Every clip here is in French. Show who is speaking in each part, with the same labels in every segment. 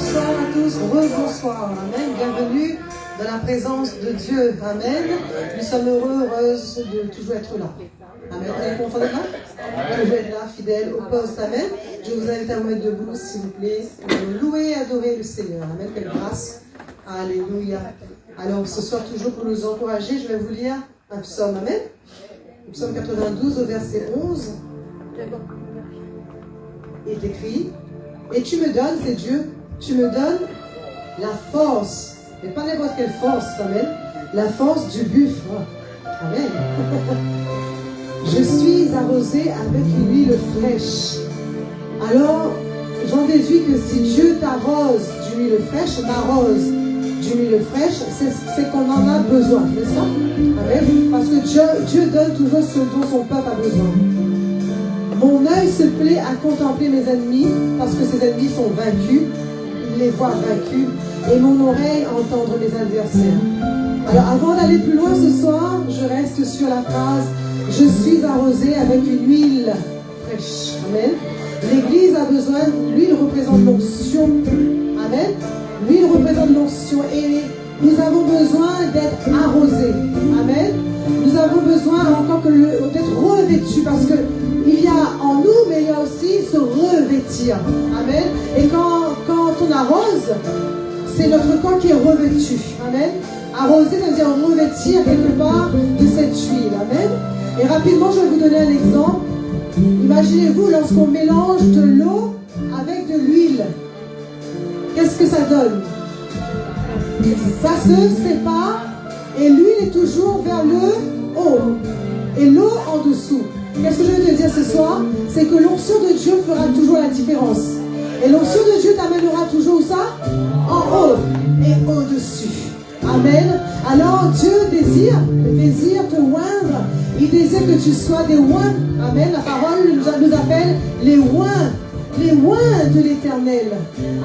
Speaker 1: Bonsoir à tous, rebonsoir, amen, bienvenue dans la présence de Dieu, amen. Nous sommes heureuses de toujours être là. Amen, vous êtes contents d'être là? Toujours être là, fidèle au poste, amen. Je vous invite à vous mettre debout, s'il vous plaît, pour louer et adorer le Seigneur, amen, quelle grâce, alléluia. Alors ce soir, toujours pour nous encourager, je vais vous lire un psaume, amen. Le psaume 92 au verset 11. Il est écrit: et tu me donnes, c'est Dieu, tu me donnes la force, mais pas n'importe quelle force, amen, la force du buffle, amen. Je suis arrosé avec une huile fraîche. Alors, j'en déduis que si Dieu t'arrose d'une huile fraîche, m'arrose d'une huile fraîche, c'est qu'on en a besoin, n'est-ce pas? Amen. Parce que Dieu donne toujours ce dont son peuple a besoin. Mon œil se plaît à contempler mes ennemis, parce que ces ennemis sont vaincus, les voir vaincus, et mon oreille entendre mes adversaires. Alors avant d'aller plus loin ce soir, je reste sur la phrase « Je suis arrosé avec une huile fraîche ». Amen. L'Église a besoin, l'huile représente l'onction. Amen. L'huile représente l'onction et nous avons besoin d'être arrosés. Amen. Nous avons besoin encore d'être revêtus parce que il y a en nous, mais il y a aussi se revêtir. Amen. Et quand on arrose, c'est notre corps qui est revêtu. Amen. Arroser, ça veut dire revêtir quelque part de cette huile. Amen. Et rapidement, je vais vous donner un exemple. Imaginez-vous lorsqu'on mélange de l'eau avec de l'huile. Qu'est-ce que ça donne? Ça se sépare et l'huile est toujours vers le haut et l'eau en dessous. Qu'est-ce que je veux te dire ce soir? C'est que l'onction de Dieu fera toujours la différence. Et l'onction de Dieu t'amènera toujours ça? En haut et au-dessus. Amen. Alors Dieu désire te oindre. Il désire que tu sois des oints. Amen. La parole nous appelle les oints. Les oints de l'Éternel.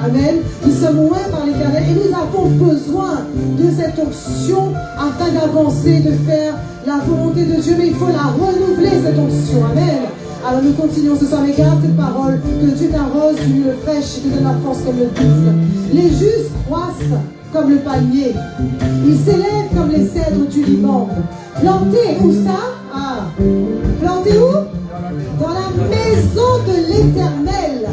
Speaker 1: Amen. Nous sommes oints par l'Éternel et nous avons besoin de cette onction afin d'avancer, de faire la volonté de Dieu. Mais il faut la renouveler, cette onction. Amen. Alors nous continuons ce soir. Mais garde cette parole, que Dieu t'arrose d'une huile fraîche et te donne la force comme le buffle. Les justes croissent comme le palmier. Ils s'élèvent comme les cèdres du Liban. Plantés où ça? Plantés où? Dans la maison de l'Éternel.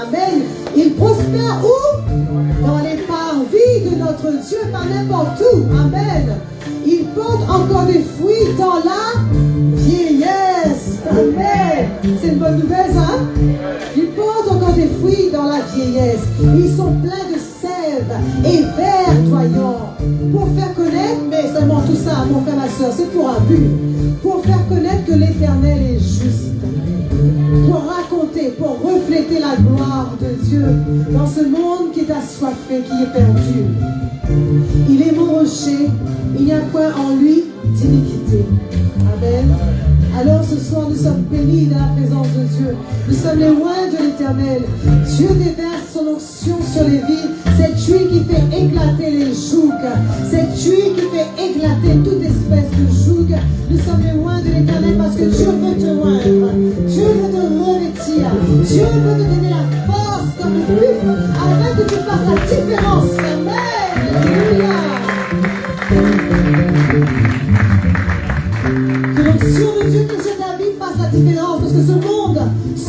Speaker 1: Amen. Ils prospèrent où? Dans les parvis de notre Dieu, pas n'importe où. Amen. Ils portent encore des fruits dans la vieillesse. Amen. C'est une bonne nouvelle, ça? Ils portent encore des fruits dans la vieillesse. Ils sont pleins de sève et verdoyants. Pour faire connaître, mais seulement tout ça, mon frère, ma soeur, c'est pour un but. Pour faire connaître que l'Éternel est juste. Pour raconter, pour refléter la gloire de Dieu dans ce monde qui est assoiffé, qui est perdu. Il est mon rocher, il n'y a point en lui d'iniquité. Amen. Alors ce soir nous sommes bénis dans la présence de Dieu. Nous sommes les oints de l'Éternel. Dieu déverse son onction sur les vies. Cette huile qui fait éclater les jougs. Cette huile qui fait éclater toute espèce de joug. Nous sommes les oints de l'Éternel parce que Dieu veut te oindre. Dieu veut te revêtir. Dieu veut te donner la force comme le buffle afin que tu fasses la différence. Amen. Alléluia. Que l'onction de Dieu qui est sur ta vie fasse la différence parce que ce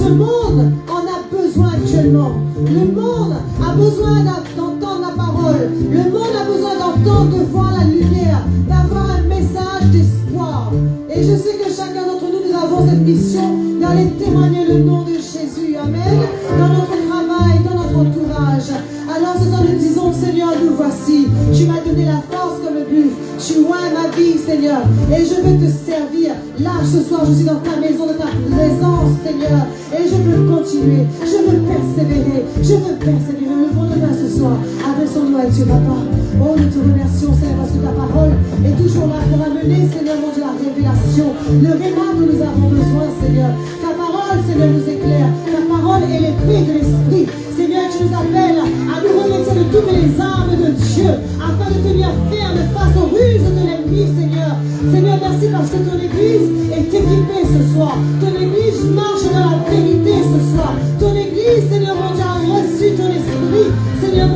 Speaker 1: monde en a besoin actuellement. Le monde a besoin d'entendre la parole. Le monde a besoin d'entendre, de voir la lumière, d'avoir un message d'espoir. Et je sais que chacun d'entre nous, nous avons cette mission d'aller témoigner le nom de Jésus. Amen. Dans notre travail, dans notre entourage. Alors ce soir nous disons, Seigneur, nous voici. Tu m'as donné la force comme le buffle. Tu oins ma vie, Seigneur. Et je veux te servir. Là, ce soir, je suis dans ta maison, dans ta présence, Seigneur. Et je veux continuer. Je veux persévérer. Je veux persévérer. Levons nos mains ce soir. Adressons-nous à Dieu, Papa. Oh, nous te remercions, Seigneur, parce que ta parole est toujours là pour amener, Seigneur, mon Dieu, la révélation. Le réma dont nous avons besoin, Seigneur. Ta parole, Seigneur, nous éclaire. Ta parole est l'épée de l'esprit. Seigneur, tu nous appelles à nous revêtir de toutes les armes de Dieu, afin de tenir ferme face aux ruses de l'ennemi, Seigneur. Seigneur, merci parce que ton Église est équipée ce soir. Ton Église marche dans la vérité ce soir. Ton Église, Seigneur, mon Dieu, a reçu ton esprit. Seigneur,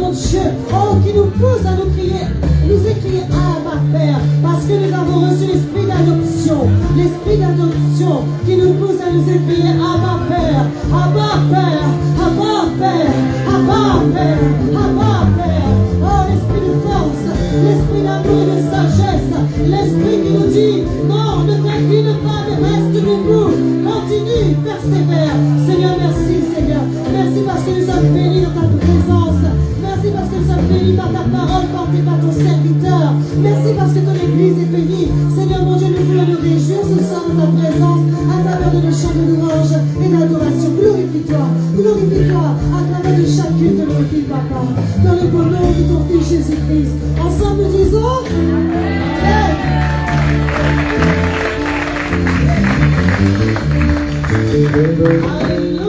Speaker 1: Seigneur, ta présence. Merci parce que nous sommes bénis par ta parole, portée par ton serviteur. Merci parce que ton Église est bénie. Seigneur, mon Dieu, nous voulons nous réjouir ce soir de ta présence à travers de nos chants de louange et d'adoration. Glorifie-toi à travers de chacune de nos vies, Papa. Dans le bon nom de ton Fils Jésus-Christ. Ensemble, nous disons Amen. Alléluia.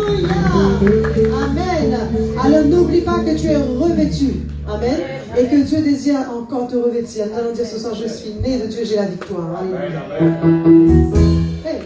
Speaker 1: Amen. Alors n'oublie pas que tu es revêtu. Amen. Et que Dieu désire encore te revêtir. Nous allons dire ce soir, je suis né de Dieu, j'ai la victoire. Amen. Hey.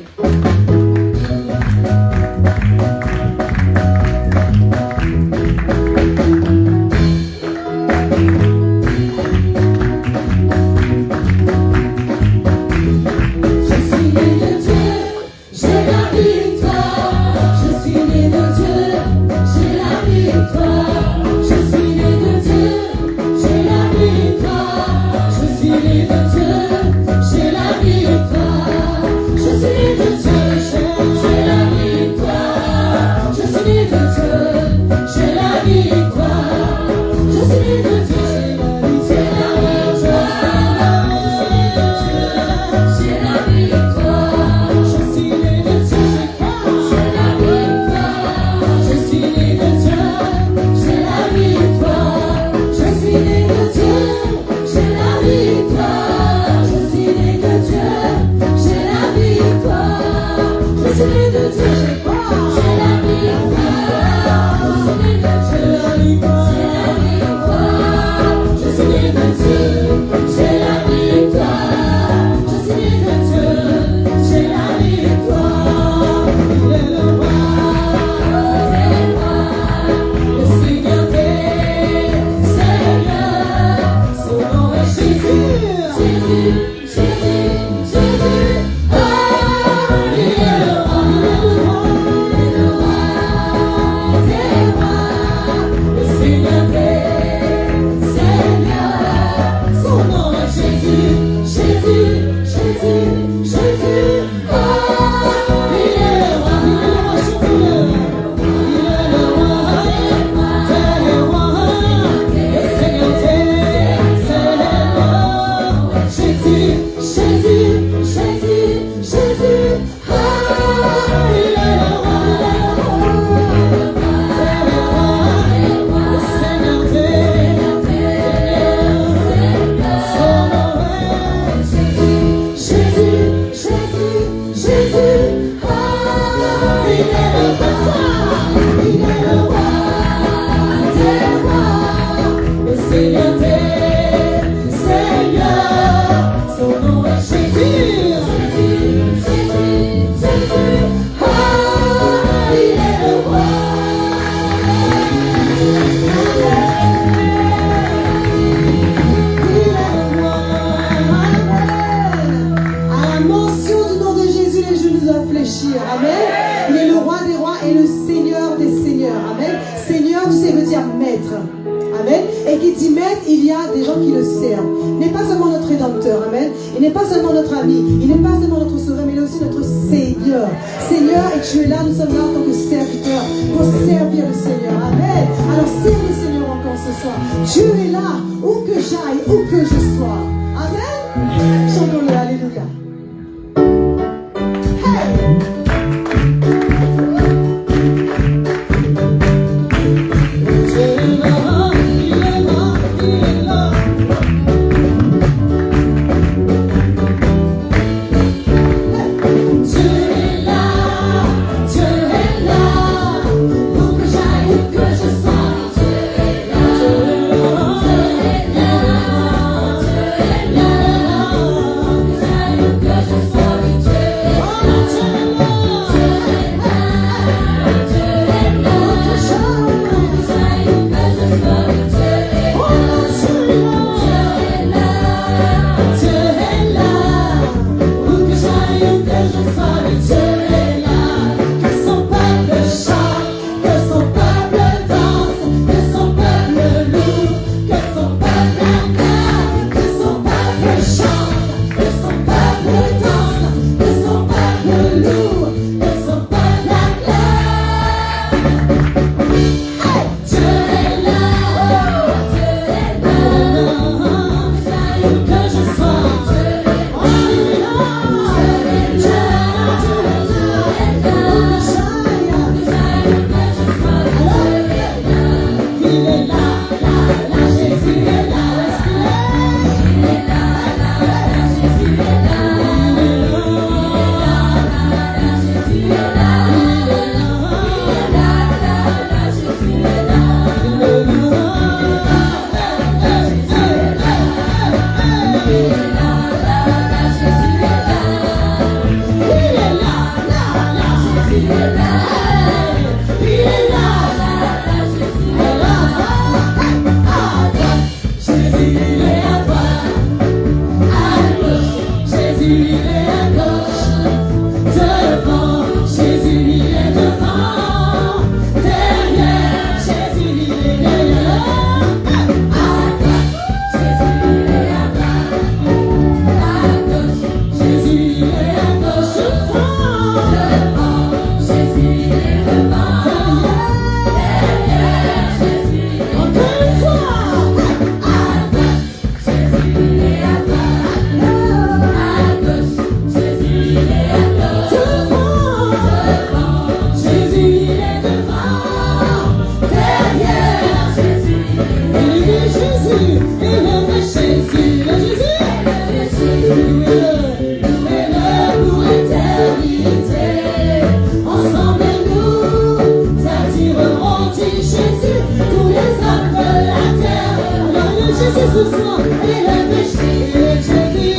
Speaker 1: Jésus ce soir. Élève Jésus.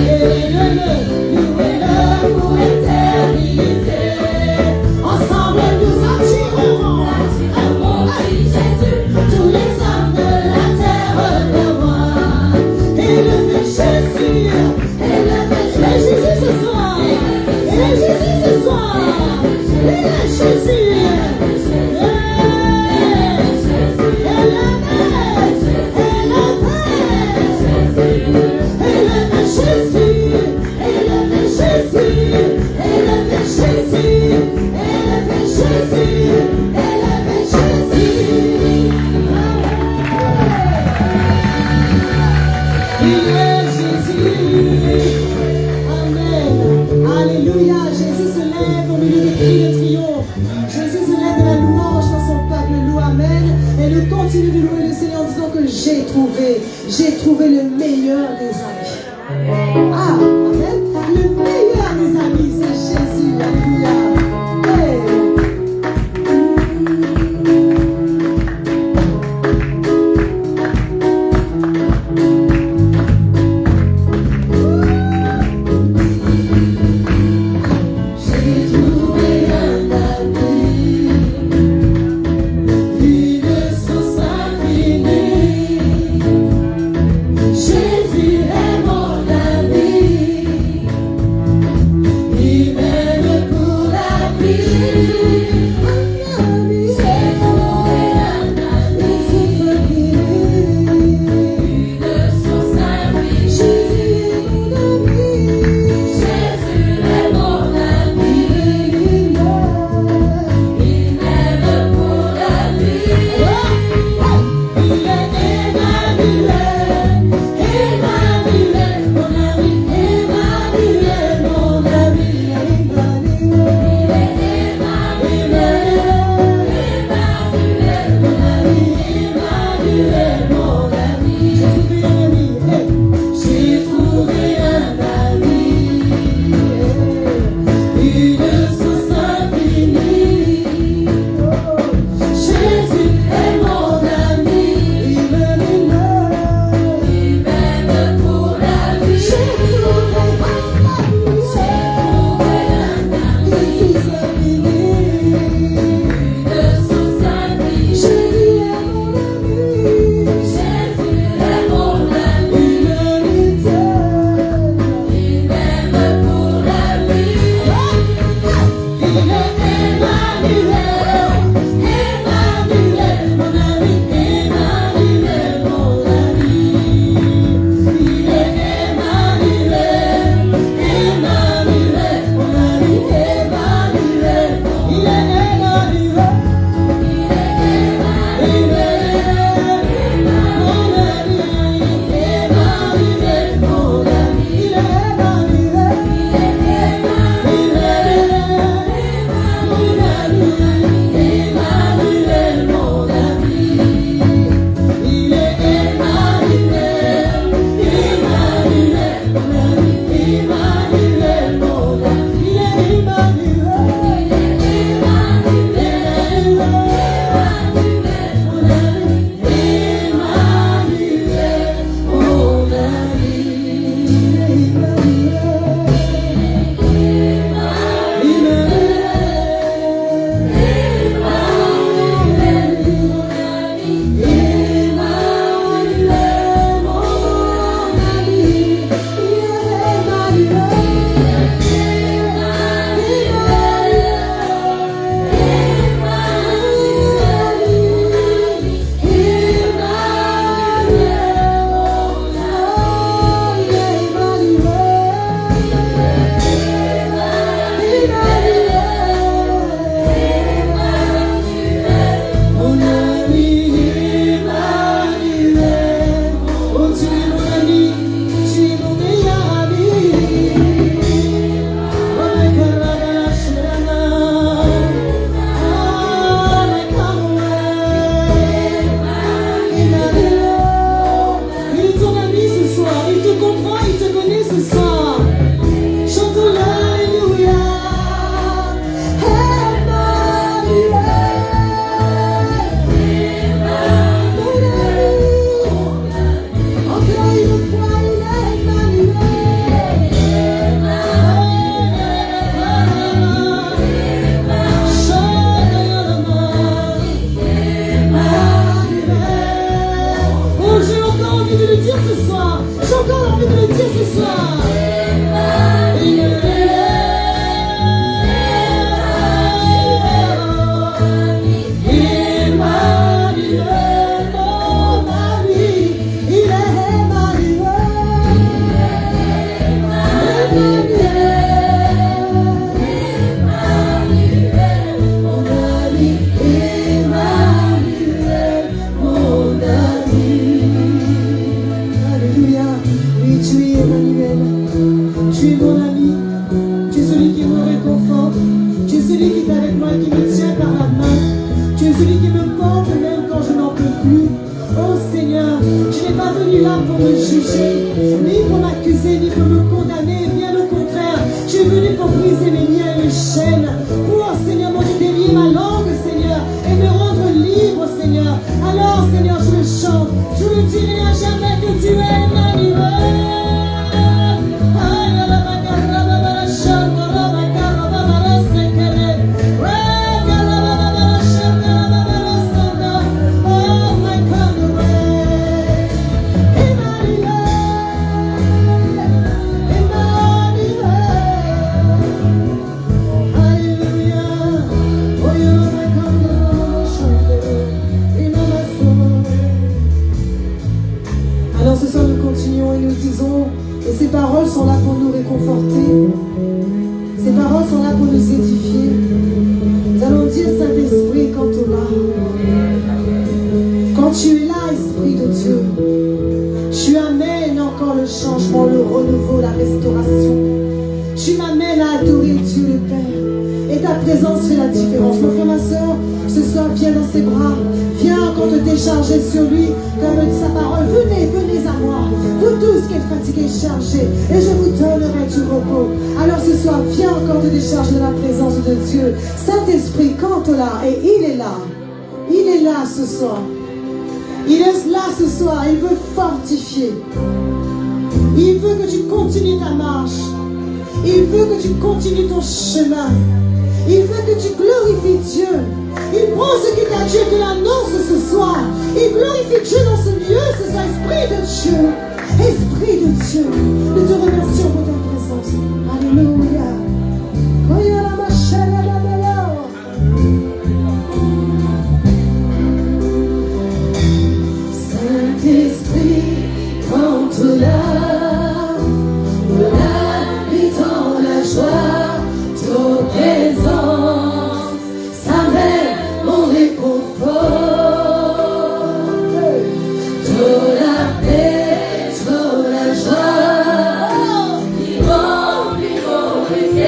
Speaker 1: Élève-le. Louez-le pour l'éternité. Ensemble nous attirerons Jésus. Tous les hommes de la terre vers moi. Élève Jésus. Élève Jésus ce soir. Élève Jésus ce soir. Élève Jésus. J'ai trouvé le meilleur des amis. Ah, amen. Le meilleur des amis, c'est Jésus. Alléluia. Hey. J'ai trouvé un ami, une source infinie. Jésus est mon ami. es là pour me juger, ni pour m'accuser, ni pour me condamner. Bien au contraire, tu es venu pour briser mes liens et mes chaînes. Pour, Seigneur, mon Dieu, délier ma langue, Seigneur, et me rendre libre, Seigneur. Alors, Seigneur, je le chante. Je ne dirai à jamais que tu es ma liberté. Alors ce soir nous continuons et nous disons, et ces paroles sont là pour nous réconforter, ces paroles sont là pour nous édifier. Nous allons dire, Saint-Esprit, quand tu es là, quand tu es là, Esprit de Dieu, tu amènes encore le changement, le renouveau, la restauration. Tu m'amènes à adorer Dieu le Père. Et ta présence fait la différence. Mon frère, ma soeur, ce soir, viens dans ses bras. Viens encore te décharger sur lui, comme dit sa parole. Venez, venez à moi, vous tous qui êtes fatigués, chargés, et je vous donnerai du repos. Alors ce soir, viens encore te décharger de la présence de Dieu. Saint-Esprit, quand là, et il est là. Il est là ce soir. Il est là ce soir, il veut fortifier. Il veut que tu continues ta marche. Il veut que tu continues ton chemin. Il veut que tu glorifies Dieu. Il prend ce qui t'a dit et te l'annonce ce soir. Il glorifie Dieu dans ce lieu, c'est ça, Esprit de Dieu. Esprit de Dieu, nous te remercions pour ta présence. Alléluia. Saint-Esprit, entre là, la vie dans la joie, ton présence, ça m'aide mon réconfort. Ton la paix, ton la joie, qui remplit mon cœur.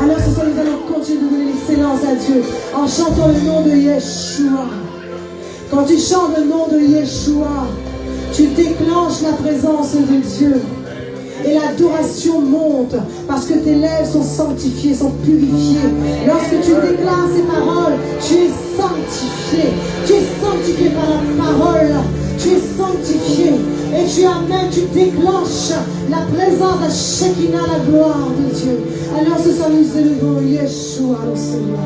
Speaker 1: Alors ce soir, nous allons continuer de donner l'excellence à Dieu en chantant le nom de Yeshua. Quand tu chantes le nom de Yeshua, tu déclenches la présence de Dieu. Et l'adoration monte parce que tes lèvres sont sanctifiées, sont purifiées. Lorsque tu déclares ces paroles, tu es sanctifié. Tu es sanctifié par la parole. Tu es sanctifié. Et tu amènes, tu déclenches la présence de Shekinah, la gloire de Dieu. Alors ce soir, nous élevons Yeshua, le Seigneur.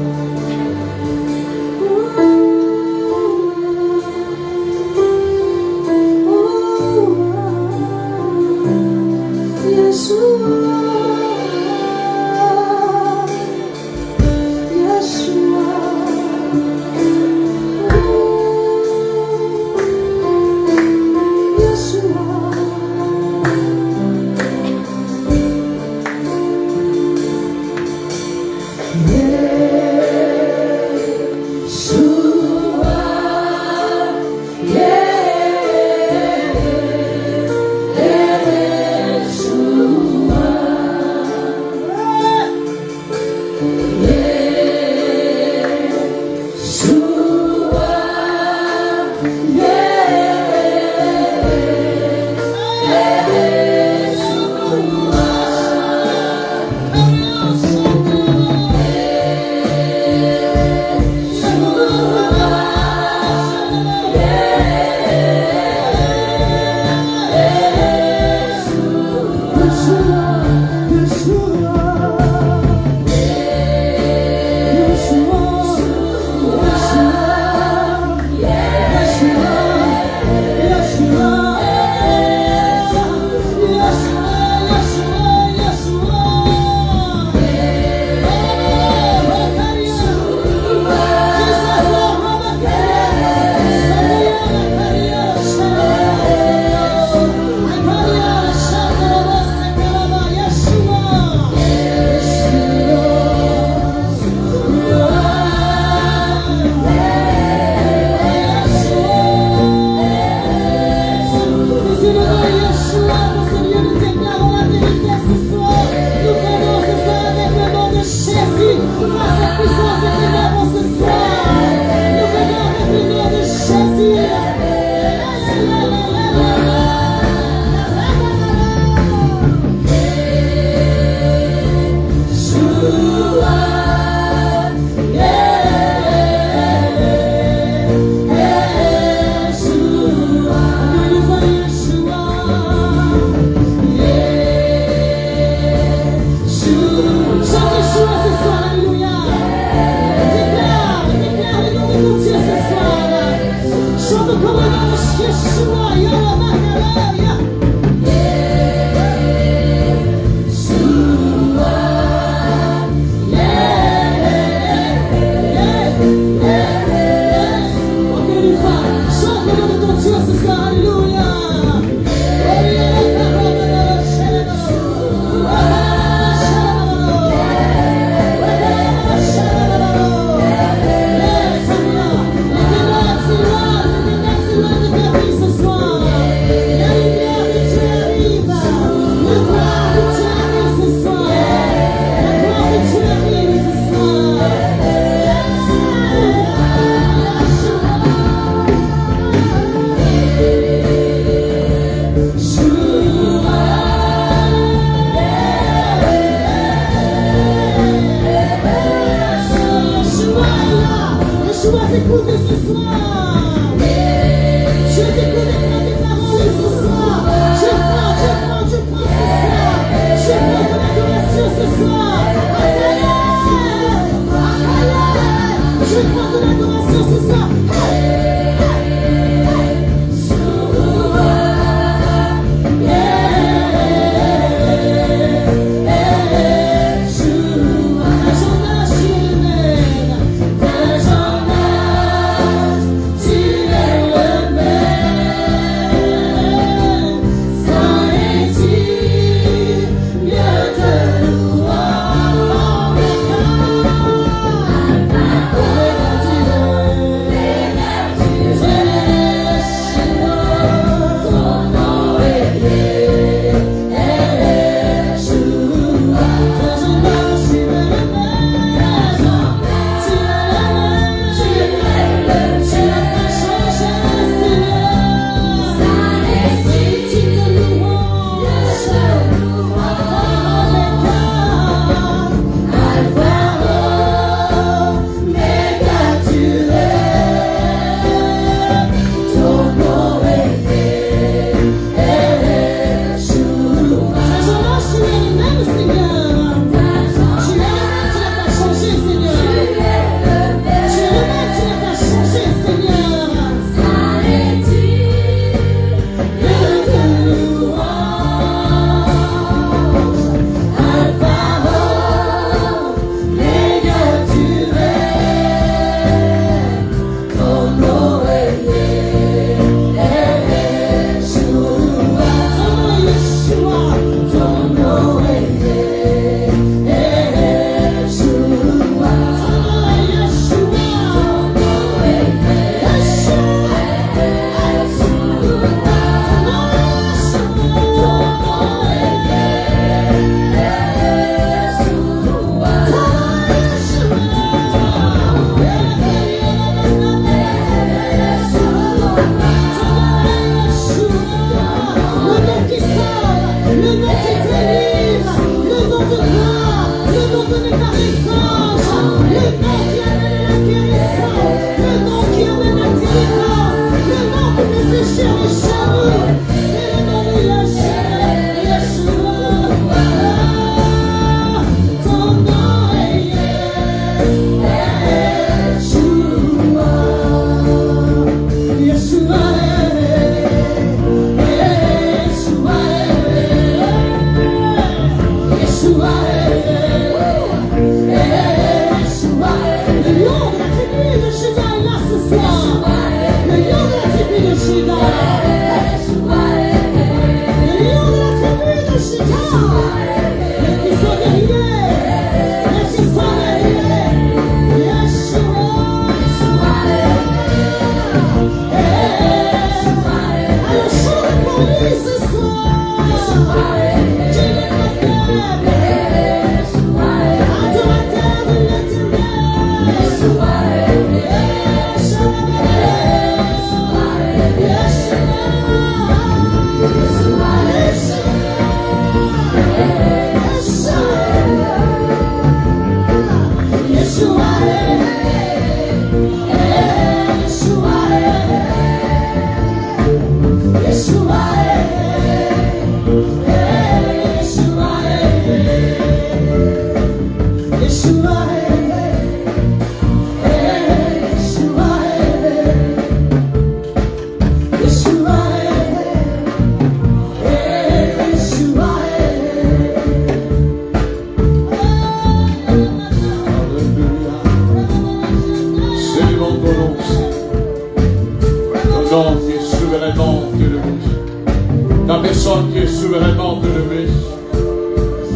Speaker 2: Qui est souverainement élevé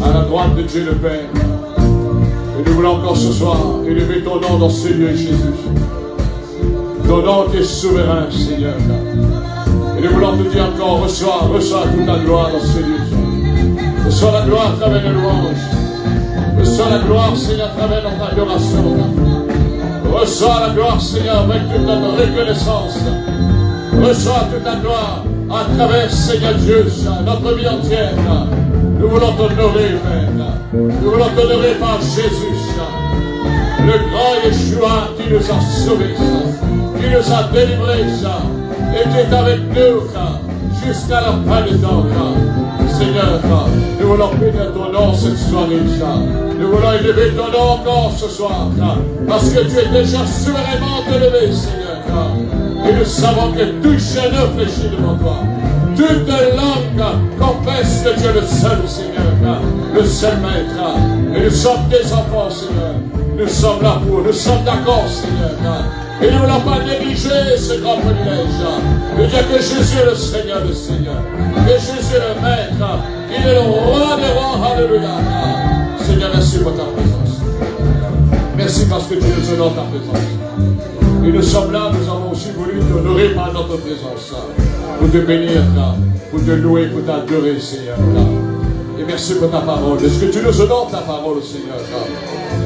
Speaker 2: à la droite de Dieu le Père. Et nous voulons encore ce soir élever ton nom dans ce lieu, Jésus. Ton nom qui est souverain, Seigneur. Et nous voulons te dire encore, reçois toute la gloire dans ce lieu. Reçois la gloire à travers les louanges. Reçois la gloire, Seigneur, à travers notre adoration. Reçois la gloire, Seigneur, avec toute notre reconnaissance. Reçois toute la gloire à travers, Seigneur Dieu, notre vie entière. Nous voulons t'honorer, Père. Nous voulons t'honorer par Jésus, le grand Yeshua qui nous a sauvés, qui nous a délivrés, et qui est avec nous jusqu'à la fin du temps. Seigneur, nous voulons bénir ton nom cette soirée. Nous voulons élever ton nom encore ce soir, parce que tu es déjà souverainement élevé, Seigneur. Et nous savons que tout genou fléchit devant toi. Toute langue confesse que tu es le seul Seigneur, le seul Maître. Et nous sommes tes enfants, Seigneur. Nous sommes là pour, nous sommes d'accord, Seigneur. Et nous ne voulons pas négliger ce grand privilège de dire que Jésus est le Seigneur des Seigneurs, que Jésus est le Maître, il est le roi des rois. Alléluia. Seigneur, merci pour ta présence. Merci parce que tu nous honores ta présence. Et nous sommes là, nous avons aussi voulu t'honorer par notre présence, pour te bénir, pour te louer, pour t'adorer, Seigneur. Et merci pour ta parole. Est-ce que tu nous honores ta parole, Seigneur?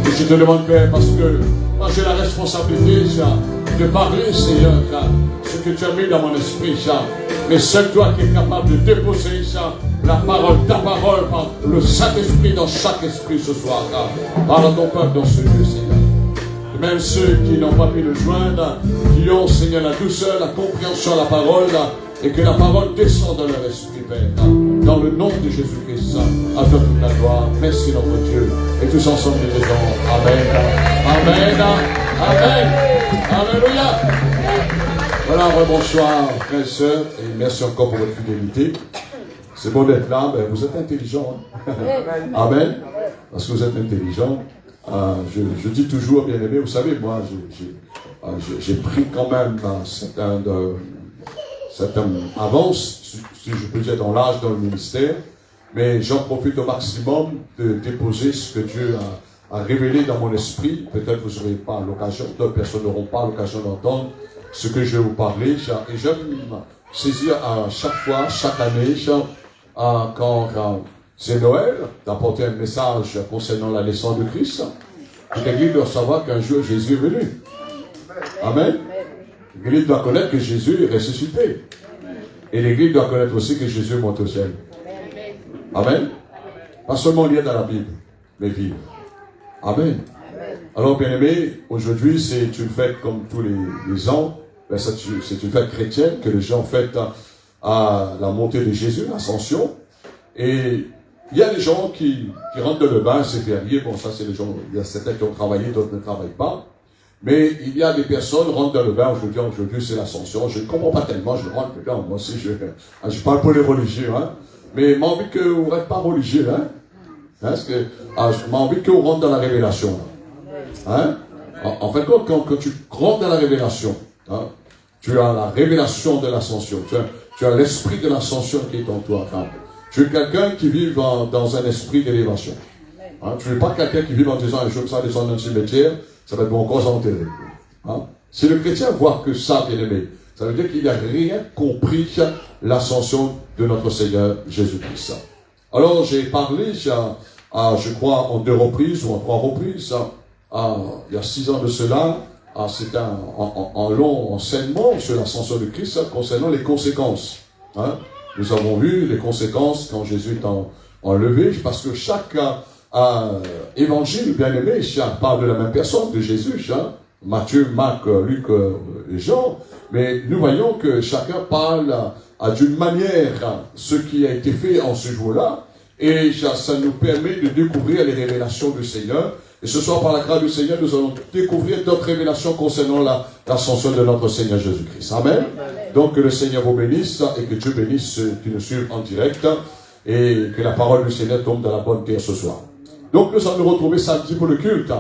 Speaker 2: Et je te demande, Père, parce que moi j'ai la responsabilité de parler, Seigneur, ce que tu as mis dans mon esprit, mais seul toi qui es capable de déposer la parole, ta parole, par le Saint-Esprit dans chaque esprit ce soir. Parle à ton peuple dans ce lieu, Seigneur. Et même ceux qui n'ont pas pu le joindre, qui ont, Seigneur, la douceur, la compréhension de la parole, et que la parole descende dans leur esprit, Père. Dans le nom de Jésus-Christ, à toi toute la gloire. Merci notre Dieu. Et tous ensemble, nous disons Amen. Amen. Amen. Alléluia. Voilà, bonsoir, frères et sœurs, et merci encore pour votre fidélité. C'est bon d'être là, mais vous êtes intelligents. Hein? Amen. Parce que vous êtes intelligents. Je dis toujours, bien aimé, vous savez, moi, j'ai pris quand même certaine avance, si je peux dire, dans l'âge, dans le ministère, mais j'en profite au maximum de déposer ce que Dieu a révélé dans mon esprit. Peut-être vous n'aurez pas l'occasion, d'autres personnes n'auront pas l'occasion d'entendre ce que je vais vous parler. Et j'aime saisir à chaque fois, chaque année, quand c'est Noël, d'apporter un message concernant la naissance de Christ. L'Église doit savoir qu'un jour Jésus est venu. Amen. L'Église doit connaître que Jésus est ressuscité. Et l'Église doit connaître aussi que Jésus monte au ciel. Amen. Pas seulement lire dans la Bible, mais vivre. Amen. Alors, bien aimé, aujourd'hui, c'est une fête comme tous les ans. C'est une fête chrétienne que les gens fêtent à la montée de Jésus, l'ascension. Et il y a des gens qui rentrent dans le bain, c'est férié. Bon, ça, c'est les gens, il y a certains qui ont travaillé, d'autres ne travaillent pas. Mais il y a des personnes qui rentrent dans le bain aujourd'hui c'est l'ascension. Je ne comprends pas tellement, je rentre dedans. Moi aussi, je parle pour les religieux, hein. Mais j'ai envie que vous n'êtes pas religieux, hein. Parce que, j'ai envie que vous rentrez dans la révélation, hein. En fait, quand tu rentres dans la révélation, hein, tu as la révélation de l'ascension. Tu as l'esprit de l'ascension qui est en toi, hein. Tu es quelqu'un qui vit dans un esprit d'élévation. Hein, tu n'es pas quelqu'un qui vit en disant un jour que ça descend dans le cimetière, ça va être mon corps enterré. Hein? Si le chrétien voit que ça, bien aimé, ça veut dire qu'il n'a rien compris l'ascension de notre Seigneur Jésus-Christ. Alors j'ai parlé, je crois, en 2 reprises ou en 3 reprises, il y a 6 ans de cela, c'était un long enseignement sur l'ascension de Christ concernant les conséquences. Hein? Nous avons vu les conséquences quand Jésus est enlevé, parce que chaque évangiles, bien aimés, parlent de la même personne, de Jésus, Matthieu, Marc, Luc et Jean, mais nous voyons que chacun parle d'une manière ce qui a été fait en ce jour-là, et ça nous permet de découvrir les révélations du Seigneur. Et ce soir, par la grâce du Seigneur, nous allons découvrir d'autres révélations concernant l'ascension de notre Seigneur Jésus-Christ. Amen. Donc, que le Seigneur vous bénisse et que Dieu bénisse ceux qui nous suivent en direct et que la parole du Seigneur tombe dans la bonne terre ce soir. Donc, nous allons nous retrouver samedi pour le culte.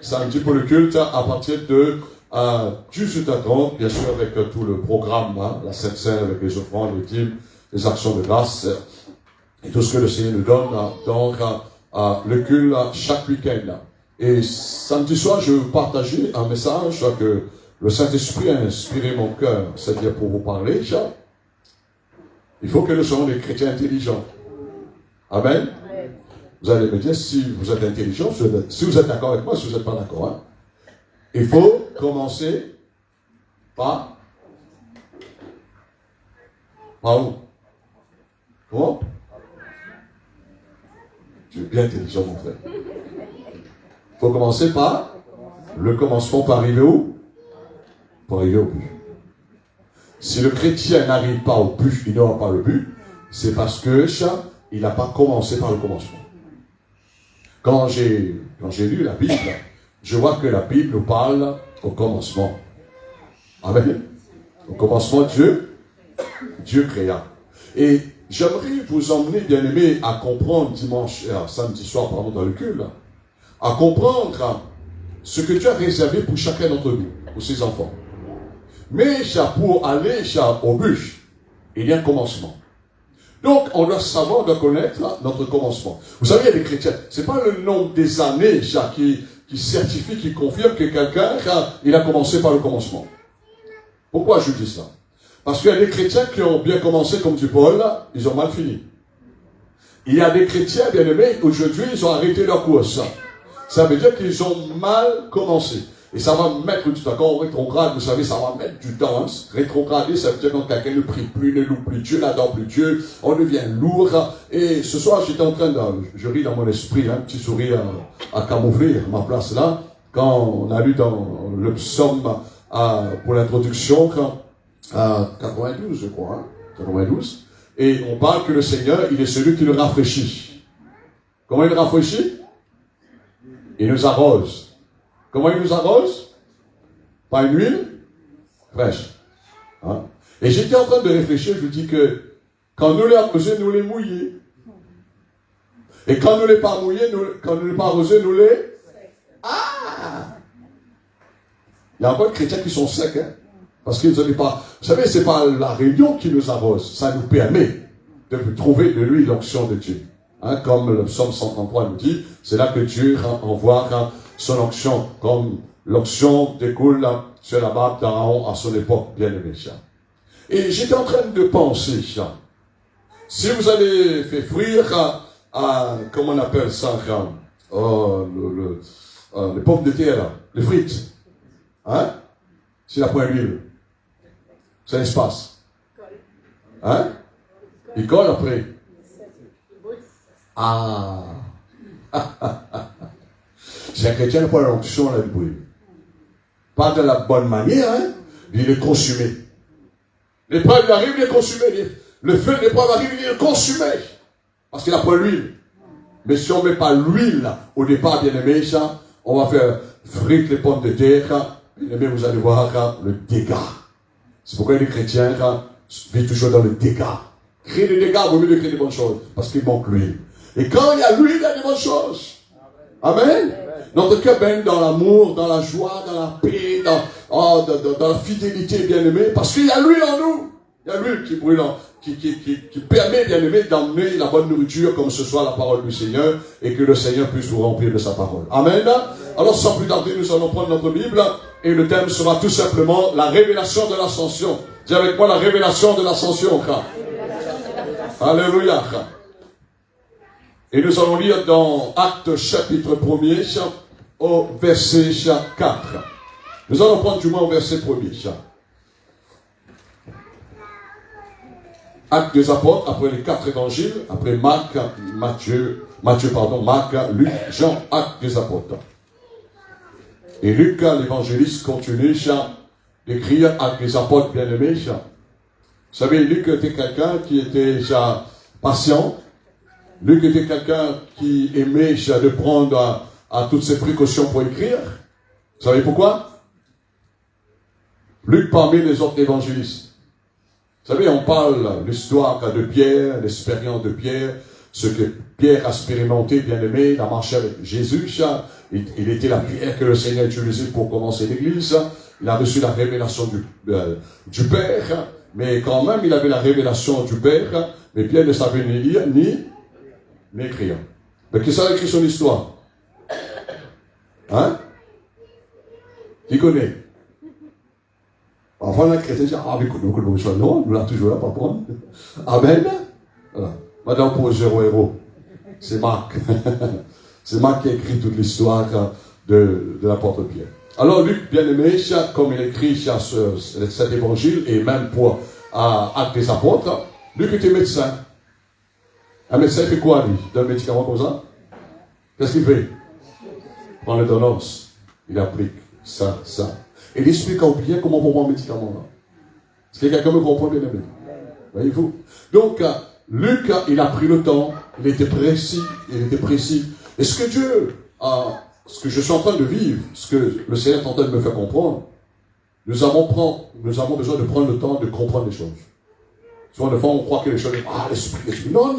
Speaker 2: Samedi pour le culte à partir de 18h30, bien sûr, avec tout le programme, la Sainte Seine, avec les offrandes, les dîmes, les actions de grâce et tout ce que le Seigneur nous donne dans le culte chaque week-end. Et samedi soir, je partageais un message que le Saint-Esprit a inspiré mon cœur, c'est-à-dire pour vous parler. Il faut que nous soyons des chrétiens intelligents. Amen. Vous allez me dire si vous êtes intelligent, si vous êtes d'accord avec moi, si vous n'êtes pas d'accord. Il faut commencer par où? Comment? Tu es bien intelligent, mon frère. Il faut commencer par le commencement pour arriver où? Pour arriver au but. Si le chrétien n'arrive pas au but, il n'aura pas le but, c'est parce que il n'a pas commencé par le commencement. Quand j'ai lu la Bible, je vois que la Bible nous parle au commencement. Amen. Au commencement, Dieu créa. Et j'aimerais vous emmener, bien-aimés, à comprendre samedi soir, dans le culte, à comprendre ce que Dieu a réservé pour chacun d'entre nous, pour ses enfants. Mais pour aller au but, il y a un commencement. Donc, on doit savoir, on doit connaître notre commencement. Vous savez, il y a des chrétiens, c'est pas le nombre des années qui certifie, qui confirme que quelqu'un il a commencé par le commencement. Pourquoi je dis ça? Parce qu'il y a des chrétiens qui ont bien commencé comme du Paul, ils ont mal fini. Il y a des chrétiens, bien aimés, aujourd'hui, ils ont arrêté leur course. Ça veut dire qu'ils ont mal commencé. Et ça va mettre du temps. Quand on rétrograde, vous savez, ça va mettre du temps. Rétrograder, ça veut dire quand quelqu'un ne prie plus, ne loue plus Dieu, n'adore plus Dieu, on devient lourd. Et ce soir, j'étais en train je ris dans mon esprit, un petit sourire à camoufler ma place là, quand on a lu dans le psaume pour l'introduction, 92, je crois, 92, et on parle que le Seigneur, il est celui qui nous rafraîchit. Comment il nous rafraîchit? Il nous arrose. Comment il nous arrose? Par une huile fraîche. Et j'étais en train de réfléchir, je dis que quand nous les arrosés, nous les mouillés. Et quand nous les pas mouillés, quand nous les pas arrosés, nous les... Il y a encore des chrétiens qui sont secs, parce qu'ils n'ont pas... Vous savez, c'est pas la réunion qui nous arrose, ça nous permet de trouver de lui l'onction de Dieu. Comme le psaume 133 nous dit, c'est là que Dieu envoie son onction, comme l'onction découle sur la barbe d'Aaron à son époque, bien aimé. Et j'étais en train de penser, si vous allez faire frire comment on appelle ça, les pommes de terre, les frites, c'est la point d'huile, c'est l'espace. Il colle après. Si un chrétien n'a pas l'onction là du bruit, pas de la bonne manière, il est consumé. L'épreuve arrive, il est consumé. Le feu de l'épreuve arrive, il est consumé. Parce qu'il n'a pas l'huile. Mais si on ne met pas l'huile au départ, bien aimé, on va faire frire les pommes de terre. Bien aimé, vous allez voir le dégât. C'est pourquoi les chrétiens vivent toujours dans le dégât. Créer des dégâts au lieu de créer des bonnes choses. Parce qu'il manque l'huile. Et quand il y a l'huile, il y a des bonnes choses. Amen. Notre cœur baigne dans l'amour, dans la joie, dans la paix, dans la fidélité, bien-aimé, parce qu'il y a l'huile en nous. Il y a l'huile qui brûle, qui permet, bien-aimé, d'emmener la bonne nourriture, comme ce soit la parole du Seigneur, et que le Seigneur puisse vous remplir de sa parole. Amen. Alors, sans plus tarder, nous allons prendre notre Bible, et le thème sera tout simplement la révélation de l'ascension. Dis avec moi la révélation de l'ascension. Alléluia. Et nous allons lire dans Actes chapitre 1er au verset 4. Nous allons prendre du moins au verset 1er. Actes des apôtres, après les 4 évangiles, après Marc, Matthieu, Matthieu, pardon, Marc, Luc, Jean, Actes des apôtres. Et Luc, l'évangéliste, continue d'écrire Actes des apôtres bien-aimés. Vous savez, Luc était quelqu'un qui était patient. Luc était quelqu'un qui aimait de prendre à toutes ses précautions pour écrire. Vous savez pourquoi? Luc parmi les autres évangélistes. Vous savez, on parle de l'histoire de Pierre, l'expérience de Pierre, ce que Pierre a expérimenté, bien aimé, il a marché avec Jésus. Il était la pierre que le Seigneur a utilisée pour commencer l'église. Il a reçu la révélation du Père, mais quand même, il avait la révélation du Père, mais Pierre ne savait ni lire, ni écrire. Mais qui ça a écrit son histoire? Hein? Qui connaît? Parfois, les chrétiens disent, ah, mais non, nous l'avons toujours là, pas prendre. Amen. Voilà. Madame pour 0 héros. C'est Marc. C'est Marc qui a écrit toute l'histoire de l'apôtre Pierre. Alors, Luc, bien aimé, comme il écrit cet évangile, et même pour Actes des apôtres, Luc était médecin. Un médecin fait quoi, lui? D'un médicament comme ça? Qu'est-ce qu'il fait? Il prend l'ordonnance. Il applique ça. Et il explique bien comment on prend un médicament là. Est-ce que quelqu'un me comprend bien aimé? Voyez-vous? Donc, Luc, il a pris le temps, il était précis. Et ce que ce que je suis en train de vivre, ce que le Seigneur est en train de me faire comprendre, nous avons besoin de prendre le temps de comprendre les choses. Souvent, des fois, on croit que les choses, l'esprit. Non.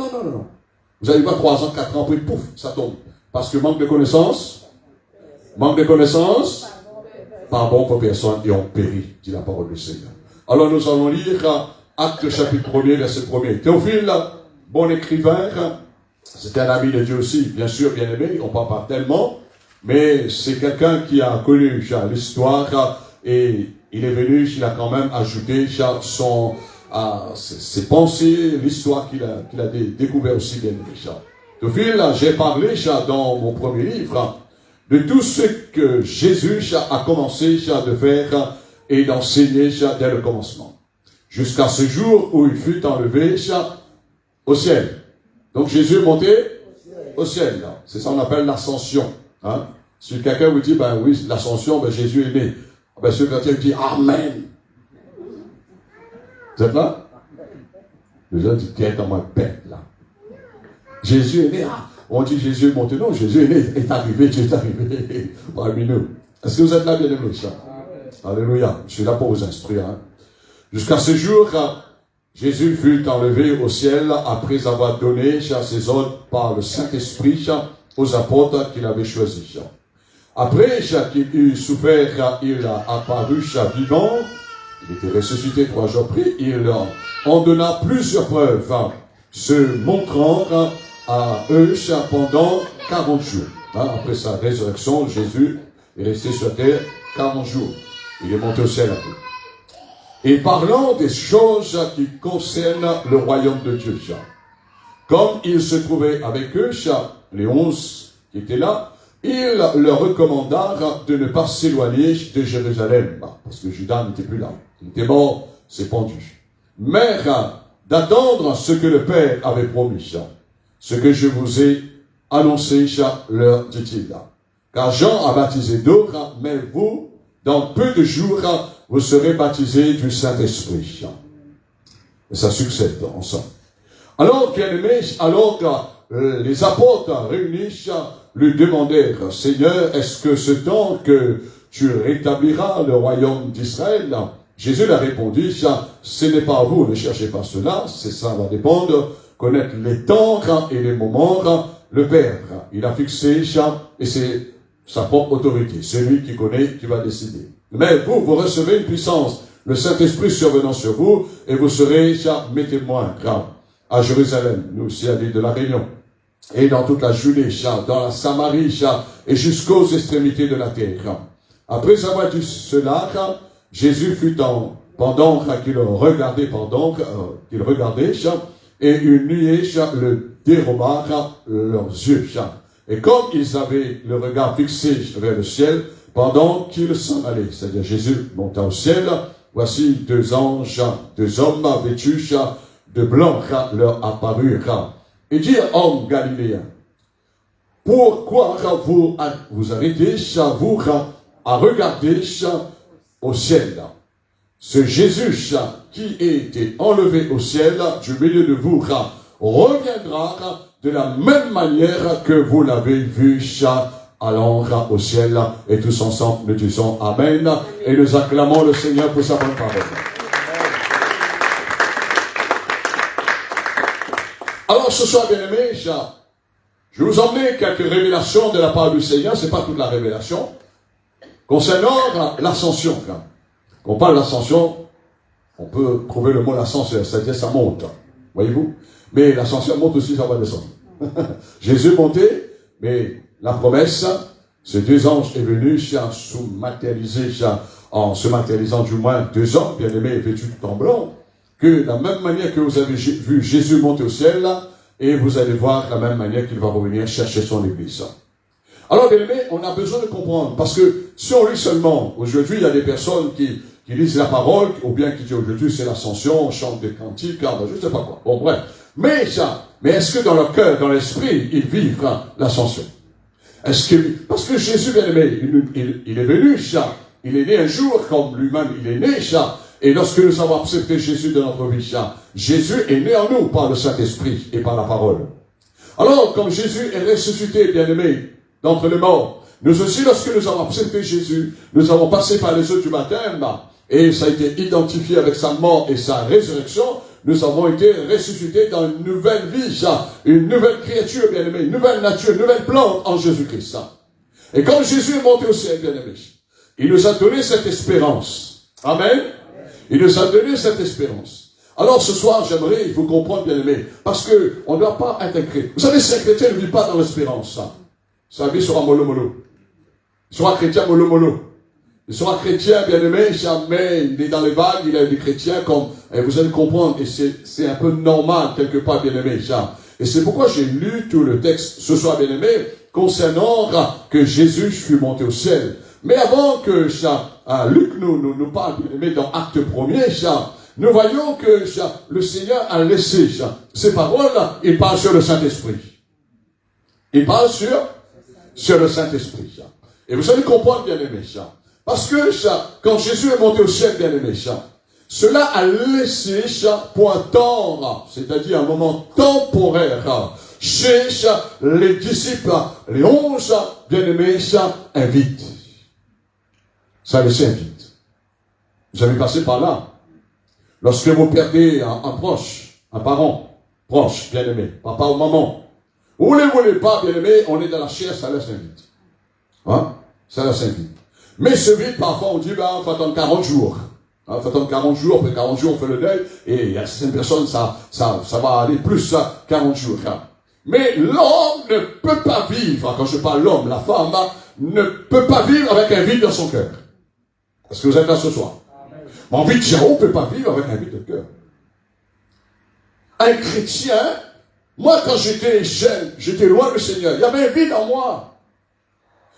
Speaker 2: Vous allez voir 3 ans, 4 ans, après, pouf, ça tombe. Parce que manque de connaissances, par bon pour personne, et on périt, dit la parole du Seigneur. Alors, nous allons lire Actes chapitre 1er, verset 1er. Théophile, bon écrivain, c'était un ami de Dieu aussi, bien sûr, bien aimé, on ne parle pas tellement, mais c'est quelqu'un qui a connu l'histoire, et il est venu, il a quand même ajouté ses pensées, l'histoire qu'il a découvert aussi, bien aimé. Théophile, j'ai parlé dans mon premier livre de tout ce que Jésus a commencé de faire et d'enseigner dès le commencement. Jusqu'à ce jour où il fut enlevé au ciel. Donc Jésus est monté au ciel. C'est ça qu'on appelle l'ascension. Hein? Si quelqu'un vous dit, ben oui, l'ascension, ben Jésus est né. Ben ce chrétien dit, Amen. Vous êtes là? Les gens disent, tiens, dans ma bête là. Jésus est né. On dit Jésus est monté. Non, Jésus est né, est arrivé, Dieu est arrivé parmi nous. Est-ce que vous êtes là, bien aimés? Alléluia. Je suis là pour vous instruire. Hein? Jusqu'à ce jour, Jésus fut enlevé au ciel après avoir donné ses ordres par le Saint-Esprit aux apôtres qu'il avait choisis. Après qu'il eut souffert, il a apparu vivant. Il était ressuscité 3 jours après. Il en donna plusieurs preuves, se montrant à eux pendant 40 jours. Après sa résurrection, Jésus est resté sur terre 40 jours. Il est monté au ciel après. Et parlant des choses qui concernent le royaume de Dieu. Comme il se trouvait avec eux, les 11 qui étaient là, il leur recommanda de ne pas s'éloigner de Jérusalem, parce que Judas n'était plus là. Il était mort, c'est pendu. Mais d'attendre ce que le Père avait promis. Ce que je vous ai annoncé, leur dit-il. Car Jean a baptisé d'eau, mais vous, dans peu de jours, vous serez baptisés du Saint-Esprit. Et ça succède ensemble. Alors, bien-aimés, les apôtres réunis lui demandèrent, Seigneur, est-ce que ce temps que tu rétabliras le royaume d'Israël? Jésus leur répondit, ce n'est pas vous, ne cherchez pas cela, c'est ça va dépendre, connaître les temps et les moments, le Père. Il a fixé, et c'est sa propre autorité. C'est lui qui connaît, qui va décider. Mais vous recevez une puissance, le Saint-Esprit survenant sur vous, et vous serez mes témoins à Jérusalem, nous aussi à l'île de la Réunion, et dans toute la Judée, dans la Samarie, et jusqu'aux extrémités de la terre. Après avoir dit cela, Jésus fut pendant qu'il regardait, et une nuée le déroba leurs yeux. Et comme ils avaient le regard fixé vers le ciel, pendant qu'ils s'en allaient, c'est-à-dire Jésus monta au ciel, voici 2 anges, 2 hommes vêtus de blanc leur apparurent. Et dirent, hommes galiléens, pourquoi vous arrêtez à regarder au ciel? Ce Jésus qui a été enlevé au ciel du milieu de vous reviendra de la même manière que vous l'avez vu allant au ciel. Et tous ensemble, nous disons Amen. Et nous acclamons le Seigneur pour sa bonne parole. Alors ce soir, bien-aimés, je vais vous emmener quelques révélations de la part du Seigneur. Ce n'est pas toute la révélation. Concernant l'ascension. Quand on parle d'ascension, on peut trouver le mot l'ascension, c'est-à-dire ça monte. Voyez-vous? Mais l'ascension monte aussi, ça va descendre. Jésus est monté, mais la promesse, ces deux anges est venu en se matérialisant du moins deux hommes, bien-aimés, vêtus tout en blanc, que de la même manière que vous avez vu Jésus monter au ciel, et vous allez voir de la même manière qu'il va revenir chercher son église. Alors, bien aimé, on a besoin de comprendre, parce que si on lit seulement, aujourd'hui, il y a des personnes qui lisent la parole, ou bien qui disent aujourd'hui c'est l'ascension, on chante des cantiques, je ne sais pas quoi. Bon, bref. Mais est-ce que dans leur cœur, dans l'esprit, ils vivent l'ascension? Parce que Jésus, bien aimé, il est venu, il est né un jour, comme lui-même, il est né, et lorsque nous avons accepté Jésus dans notre vie, Jésus est né en nous par le Saint-Esprit et par la parole. Alors, comme Jésus est ressuscité, bien aimé, d'entre les morts, nous aussi, lorsque nous avons accepté Jésus, nous avons passé par les eaux du baptême, et ça a été identifié avec sa mort et sa résurrection, nous avons été ressuscités dans une nouvelle vie, une nouvelle créature, bien aimé, une nouvelle nature, une nouvelle plante en Jésus-Christ. Et quand Jésus est monté au ciel, bien aimé, il nous a donné cette espérance. Amen. Il nous a donné cette espérance. Alors ce soir, j'aimerais vous comprendre, bien aimé, parce que on ne doit pas être chrétien. Vous savez, si un chrétien ne vit pas dans l'espérance, sa vie sera mollo-mollo. Il sera chrétien mollo-mollo. Il sera chrétien, bien aimé, jamais il est dans les vagues, il est des chrétiens comme, et vous allez comprendre, et c'est un peu normal, quelque part, bien aimé, Et c'est pourquoi j'ai lu tout le texte ce soir, bien aimé, concernant que Jésus fut monté au ciel. Mais avant que Luc nous parle, bien aimé, dans Acte 1er, nous voyons que le Seigneur a laissé ces paroles, il parle sur le Saint-Esprit. Il parle sur le Saint-Esprit. Et vous allez comprendre, bien aimé, parce que quand Jésus est monté au ciel, bien aimé, cela a laissé pour un temps, c'est-à-dire un moment temporaire, chez les disciples, les 11 bien-aimés, un vide. Ça a laissé un vide. Vous avez passé par là. Lorsque vous perdez un proche, un parent proche, bien-aimé, papa ou maman, vous ne voulez pas, bien-aimé, on est dans la chair, ça laisse un vide. Hein? Ça laisse un vide. Mais ce vide, parfois, on dit, il faut attendre 40 jours. Il faut attendre 40 jours, après 40 jours, on fait le deuil, et il y a certaines personnes, ça va aller plus, 40 jours. Mais l'homme ne peut pas vivre, quand je parle l'homme, la femme, ne peut pas vivre avec un vide dans son cœur. Est-ce que vous êtes là ce soir? Mais en vie de Jérôme, on ne peut pas vivre avec un vide de cœur. Un chrétien, moi, quand j'étais jeune, j'étais loin du Seigneur, il y avait un vide en moi.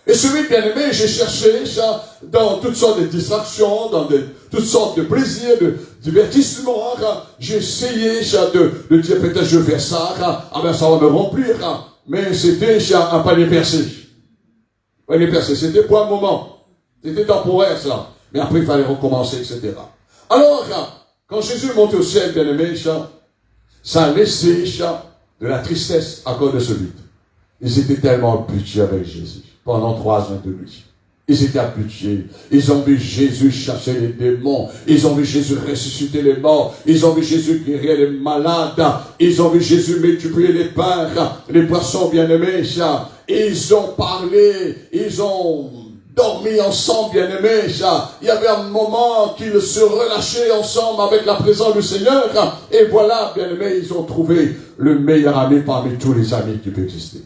Speaker 2: Et ce vide, bien aimé, j'ai cherché ça dans toutes sortes de distractions, dans toutes sortes de plaisirs, de divertissements. J'ai essayé ça de dire peut-être je vais faire ça, ça va me remplir. Mais c'était un panier percé. Panier percé, c'était pour un moment. C'était temporaire ça. Mais après il fallait recommencer, etc. Alors, quand Jésus est monté au ciel, bien aimé, ça a laissé de la tristesse à cause de ce vide. Ils étaient tellement habitués avec Jésus. Pendant 3 ans de nuit. Ils étaient habitués. Ils ont vu Jésus chasser les démons. Ils ont vu Jésus ressusciter les morts. Ils ont vu Jésus guérir les malades. Ils ont vu Jésus multiplier les pains, les poissons bien-aimés. Ils ont parlé. Ils ont dormi ensemble, bien-aimés. Il y avait un moment qu'ils se relâchaient ensemble avec la présence du Seigneur. Et voilà, bien-aimés, ils ont trouvé le meilleur ami parmi tous les amis qui peuvent exister.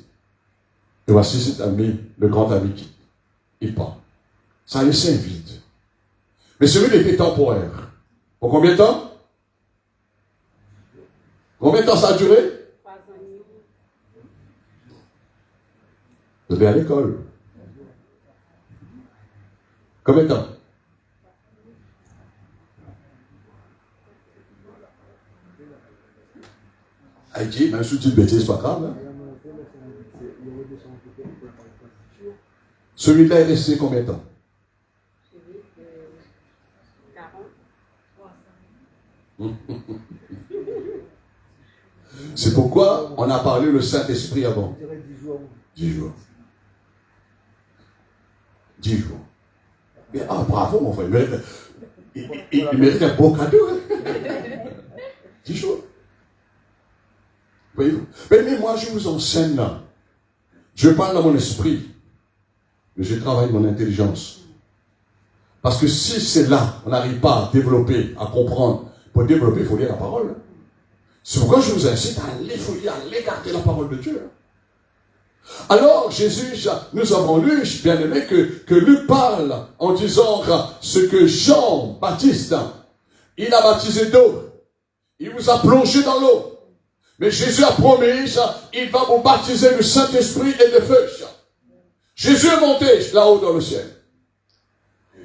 Speaker 2: Et voici cet ami, le grand ami qui il part. Ça a laissé un vide. Mais ce vide était temporaire. Pour combien de temps? Combien de temps ça a duré? Vous êtes à l'école. Combien de temps? Haïti, même si tu dis bêtise, c'est pas grave. Hein? Celui-là est resté combien de temps? C'est pourquoi on a parlé le Saint-Esprit avant. 10 jours. 10 jours. Mais, bravo mon frère. Il mérite un beau cadeau. 10 jours. Voyez-vous? Mais moi, je vous enseigne là. Je parle dans mon esprit. Mais je travaille mon intelligence. Parce que si c'est là, on n'arrive pas à développer, à comprendre. Pour développer, il faut lire la parole. C'est pourquoi je vous incite à aller fouiller, à l'écarter la parole de Dieu. Alors, Jésus, nous avons lu, bien aimé, que Luc parle en disant ce que Jean-Baptiste, il a baptisé d'eau. Il vous a plongé dans l'eau. Mais Jésus a promis, il va vous baptiser du Saint-Esprit et de feu. Jésus est monté là-haut dans le ciel.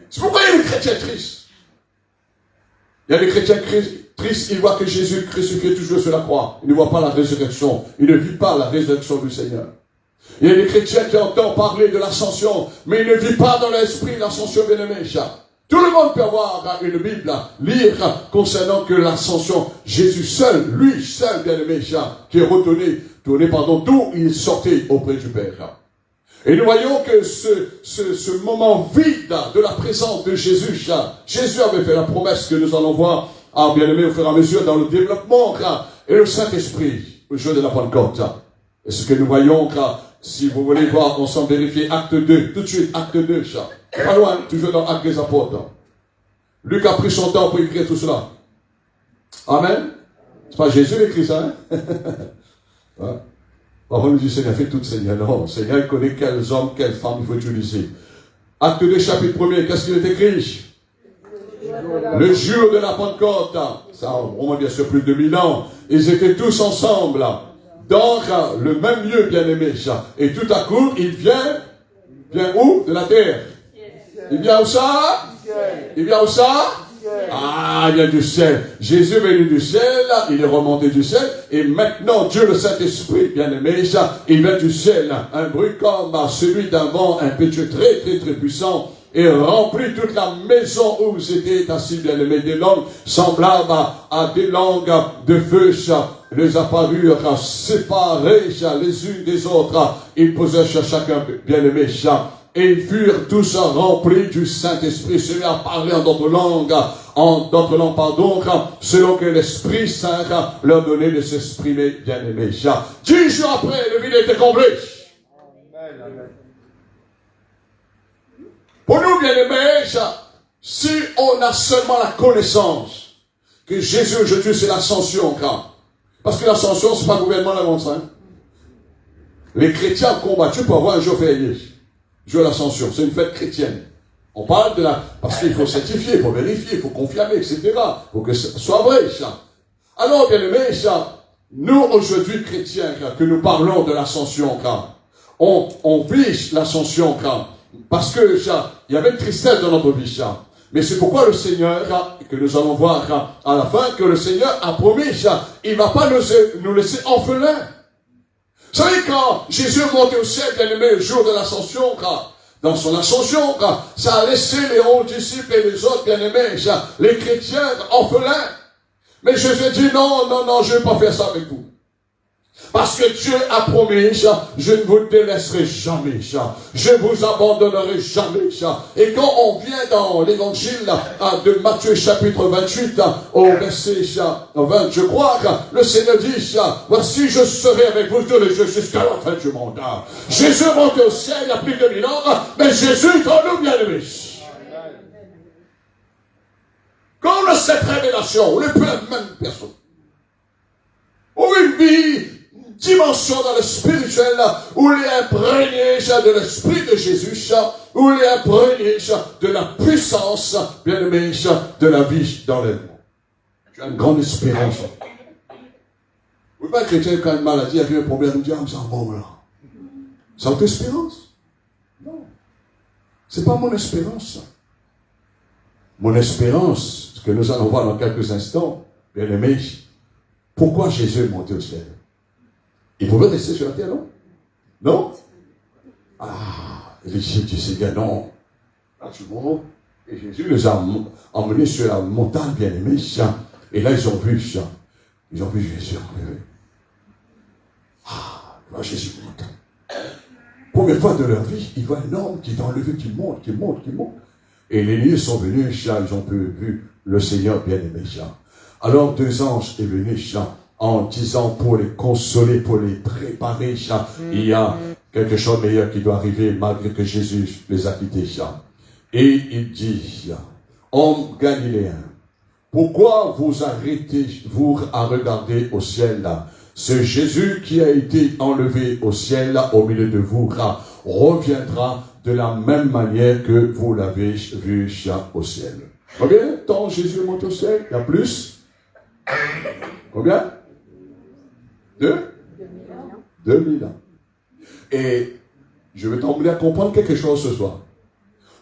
Speaker 2: C'est pourquoi il y a des chrétiens tristes. Il y a des chrétiens tristes, ils voient que Jésus crucifié toujours sur la croix. Ils ne voient pas la résurrection. Ils ne vivent pas la résurrection du Seigneur. Il y a des chrétiens qui entendent parler de l'ascension, mais ils ne vivent pas dans l'esprit l'ascension bien-aimée. Tout le monde peut avoir une Bible, lire concernant que l'ascension, Jésus seul, lui seul bien-aimé, qui est retourné, d'où il sortait auprès du Père. Et nous voyons que ce moment vide de la présence de Jésus, Jésus avait fait la promesse que nous allons voir, bien-aimé, au fur et à mesure dans le développement, et le Saint-Esprit, au jour de la Pentecôte. Et ce que nous voyons, si vous voulez voir, on s'en vérifie, acte 2, tout de suite, acte 2, pas loin, toujours dans Actes des Apôtres. Luc a pris son temps pour écrire tout cela. Amen. C'est pas Jésus qui écrit ça, hein? Ouais. Parfois, nous dit, Seigneur, fais tout, Seigneur. Non, Seigneur, il connaît quels hommes, quelles femmes il faut utiliser. Acte 2, chapitre 1er, qu'est-ce qu'il est écrit? Le jour de la Pentecôte. Ça, on va bien sûr plus de 2000 ans. Ils étaient tous ensemble. Dans le même lieu, bien-aimé. Et tout à coup, il vient où? De la terre. Il vient où ça? Il vient où ça? Ah, il vient du ciel. Jésus est venu du ciel, il est remonté du ciel, et maintenant Dieu le Saint-Esprit, bien-aimé, il vient du ciel. Un bruit comme celui d'un vent impétueux très très très puissant, et remplit toute la maison où vous étiez assis, bien-aimé. Des langues semblables à des langues de feu, les apparurent séparées les unes des autres. Ils posèrent chacun, bien-aimé, et ils furent tous remplis du Saint-Esprit. Celui à parler en d'autres langues, selon que l'Esprit Saint leur donnait de s'exprimer, bien-aimés. 10 jours après, le vide était comblé. Amen. Pour nous, bien-aimés, si on a seulement la connaissance que Jésus aujourd'hui c'est l'ascension, parce que l'ascension c'est pas le gouvernement de la montagne. Les chrétiens ont combattu pour avoir un jour férié. Jour de l'ascension, c'est une fête chrétienne. On parle de parce qu'il faut certifier, il faut vérifier, il faut confirmer, etc. Il faut que ce soit vrai, ça. Alors, bien aimé, nous, aujourd'hui, chrétiens, que nous parlons de l'ascension, on vit l'ascension, parce que, il y avait une tristesse dans notre vie, mais c'est pourquoi le Seigneur, que nous allons voir à la fin, que le Seigneur a promis, il ne va pas nous laisser orphelins. Vous savez, quand Jésus est monté au ciel, bien aimé, le jour de l'ascension, dans son ascension, ça a laissé les 11 disciples et les autres, bien aimés, les chrétiens orphelins. Mais Jésus dit, non, je ne vais pas faire ça avec vous. Parce que Dieu a promis, je ne vous délaisserai jamais, je ne vous abandonnerai jamais. Et quand on vient dans l'évangile de Matthieu chapitre 28, au verset 20, je crois que le Seigneur dit, voici je serai avec vous tous les jours jusqu'à la fin du monde. Jésus est monté au ciel il y a plus de 1000 ans, mais Jésus est en nous, bien-aimés. Quand on a cette révélation, on ne peut même personne. Ou une vie, dimension dans le spirituel, où il est imprégné de l'esprit de Jésus, où il est imprégné de la puissance, bien aimé, de la vie dans les mondes. Tu as une grande espérance. Vous ne pouvez pas être chrétien quand une maladie, il y a un problème, vous dites, ah, mais c'est un bon là. C'est votre espérance? Non. C'est pas mon espérance. Mon espérance, ce que nous allons voir dans quelques instants, bien aimé, pourquoi Jésus est monté au ciel? Il pouvait rester sur la terre, non? Non? Ah, Et les disciples disent, Seigneur, non. Là, tu montes. Et Jésus les a emmenés sur la montagne bien-aimée. Et là, ils ont vu Jésus enlevé. Ah, là, Jésus monte. Première fois de leur vie, ils voient un homme qui est enlevé, qui monte. Et les lieux sont venus, ils ont vu le Seigneur bien-aimé. Alors 2 anges sont venus en disant pour les consoler, pour les préparer. Il y a quelque chose de meilleur qui doit arriver malgré que Jésus les a quittés. Et il dit, homme galiléen, pourquoi vous arrêtez-vous à regarder au ciel? Ce Jésus qui a été enlevé au ciel au milieu de vous reviendra de la même manière que vous l'avez vu au ciel. Combien de temps Jésus monte au ciel? Il y a plus? Combien? 2000 ans. Et je vais t'emmener à comprendre quelque chose ce soir.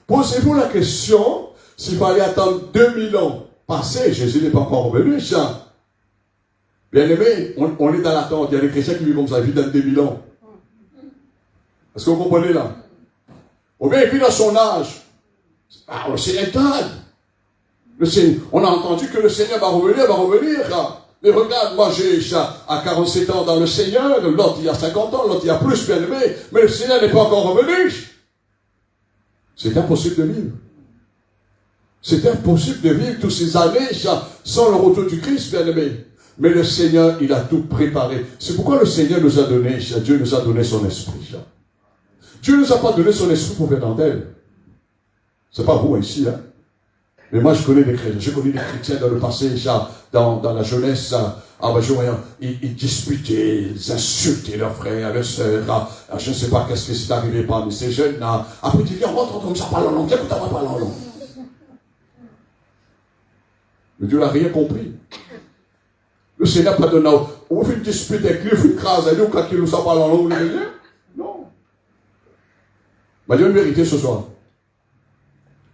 Speaker 2: Posez-vous la question, s'il fallait attendre 2000 ans passés, Jésus n'est pas encore revenu, bien aimé, on est dans l'attente. Il y a des chrétiens qui vivent comme ça, ils vivent dans 2000 ans. Est-ce que vous comprenez là? Ou bien il vit dans son âge. Ah, le Seigneur est tarde. On a entendu que le Seigneur va revenir. Mais regarde, moi j'ai à 47 ans dans le Seigneur, l'autre il y a 50 ans, l'autre il y a plus, bien aimé, mais le Seigneur n'est pas encore revenu. C'est impossible de vivre. C'est impossible de vivre toutes ces années sans le retour du Christ, bien aimé. Mais le Seigneur, il a tout préparé. C'est pourquoi le Seigneur nous a donné, Dieu nous a donné son esprit. Dieu ne nous a pas donné son esprit pour faire dentelle. C'est pas vous ici, hein. Mais moi, je connais des chrétiens dans le passé, dans la jeunesse, ils disputaient, ils insultaient leurs frères, leurs sœurs, je ne sais pas qu'est-ce qui s'est arrivé parmi ces jeunes. Après, tu dis, rentre comme ça, parle en langue, écoute, on parle en langue. Mais Dieu n'a rien compris. Le Seigneur n'a pas donné, on fait une dispute avec lui, on fait une crase avec lui, quand il nous parle en langue, non. Mais Dieu a une vérité ce soir.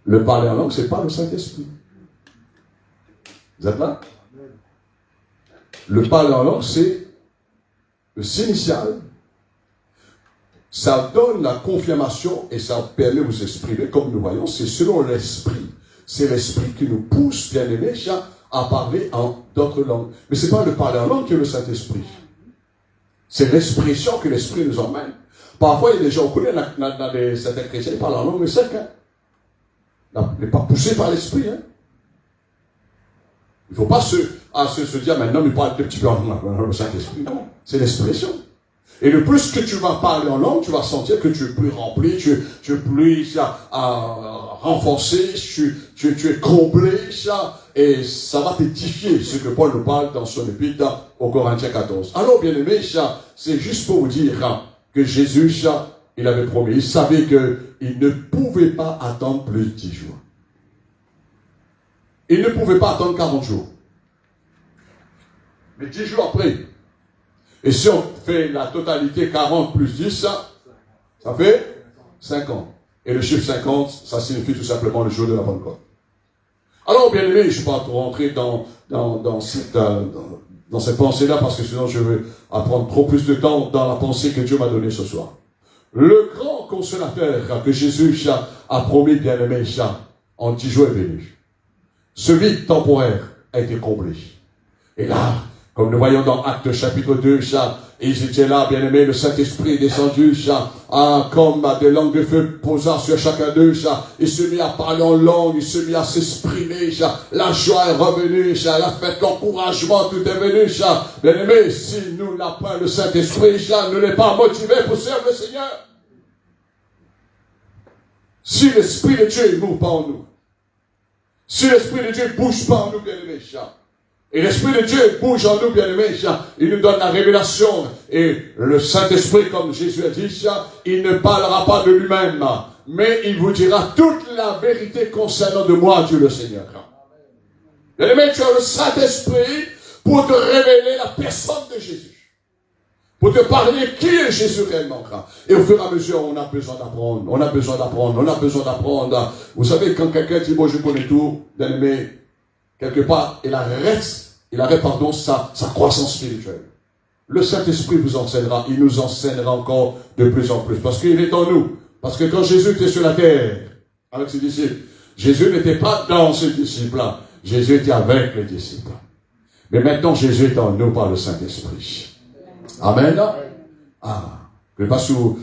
Speaker 2: Le parler en langue, ce n'est pas le Saint-Esprit. Vous êtes là? Le parler en langue, c'est le signe initial. Ça donne la confirmation et ça permet de vous exprimer, comme nous voyons, c'est selon l'Esprit. C'est l'Esprit qui nous pousse, bien aimé, à parler en d'autres langues. Mais ce n'est pas le parler en langue qui est le Saint-Esprit. C'est l'expression que l'Esprit nous emmène. Parfois, il y a des gens, on connaît dans certains chrétiens, ils parlent en langue, mais c'est qu'un. n'est pas poussé par l'esprit. Hein. Il ne faut pas se dire maintenant, mais parle un petit peu en langue, le Saint-Esprit. Non, c'est l'expression. Et le plus que tu vas parler en langue, tu vas sentir que tu es plus rempli, tu es plus renforcé, tu es comblé, et ça va t'édifier, ce que Paul nous parle dans son épître au Corinthiens 14. Alors, bien aimé, c'est juste pour vous dire que Jésus, il avait promis, il savait qu'il ne pouvait pas attendre plus de 10 jours. Il ne pouvait pas attendre 40 jours. Mais 10 jours après, et si on fait la totalité 40 plus 10, ça fait 50. Et le chiffre 50, ça signifie tout simplement le jour de la Pentecôte. Alors, bien aimé, je ne vais pas trop rentrer dans cette pensée-là, parce que sinon je vais apprendre trop plus de temps dans la pensée que Dieu m'a donnée ce soir. Le grand consolateur que Jésus a promis, bien aimé, en 10 jours est venu. Ce vide temporaire a été comblé. Et là, comme nous voyons dans Actes chapitre 2, ils étaient là, bien aimé, le Saint-Esprit est descendu, comme des langues de feu posant sur chacun d'eux, il se mit à parler en langue, il se mit à s'exprimer, la joie est revenue, la fête, l'encouragement, tout est venu, bien aimé, si nous n'avons pas le Saint-Esprit, ne l'est pas motivé pour servir le Seigneur. Si l'Esprit de Dieu ne bouge pas en nous, si l'Esprit de Dieu ne bouge pas en nous, bien aimé, et l'Esprit de Dieu bouge en nous, bien-aimés, il nous donne la révélation. Et le Saint-Esprit, comme Jésus a dit, il ne parlera pas de lui-même, mais il vous dira toute la vérité concernant de moi, Dieu le Seigneur. Bien-aimés, tu as le Saint-Esprit pour te révéler la personne de Jésus. Pour te parler qui est Jésus réellement. Et au fur et à mesure, on a besoin d'apprendre. On a besoin d'apprendre. Vous savez, quand quelqu'un dit, moi je connais tout, bien-aimé, quelque part, il arrête sa croissance spirituelle. Le Saint-Esprit vous enseignera, il nous enseignera encore de plus en plus, parce qu'il est en nous Parce que quand Jésus était sur la terre, avec ses disciples, Jésus n'était pas dans ses disciples-là. Jésus était avec les disciples. Mais maintenant, Jésus est en nous par le Saint-Esprit. Amen. Ah, que pas sous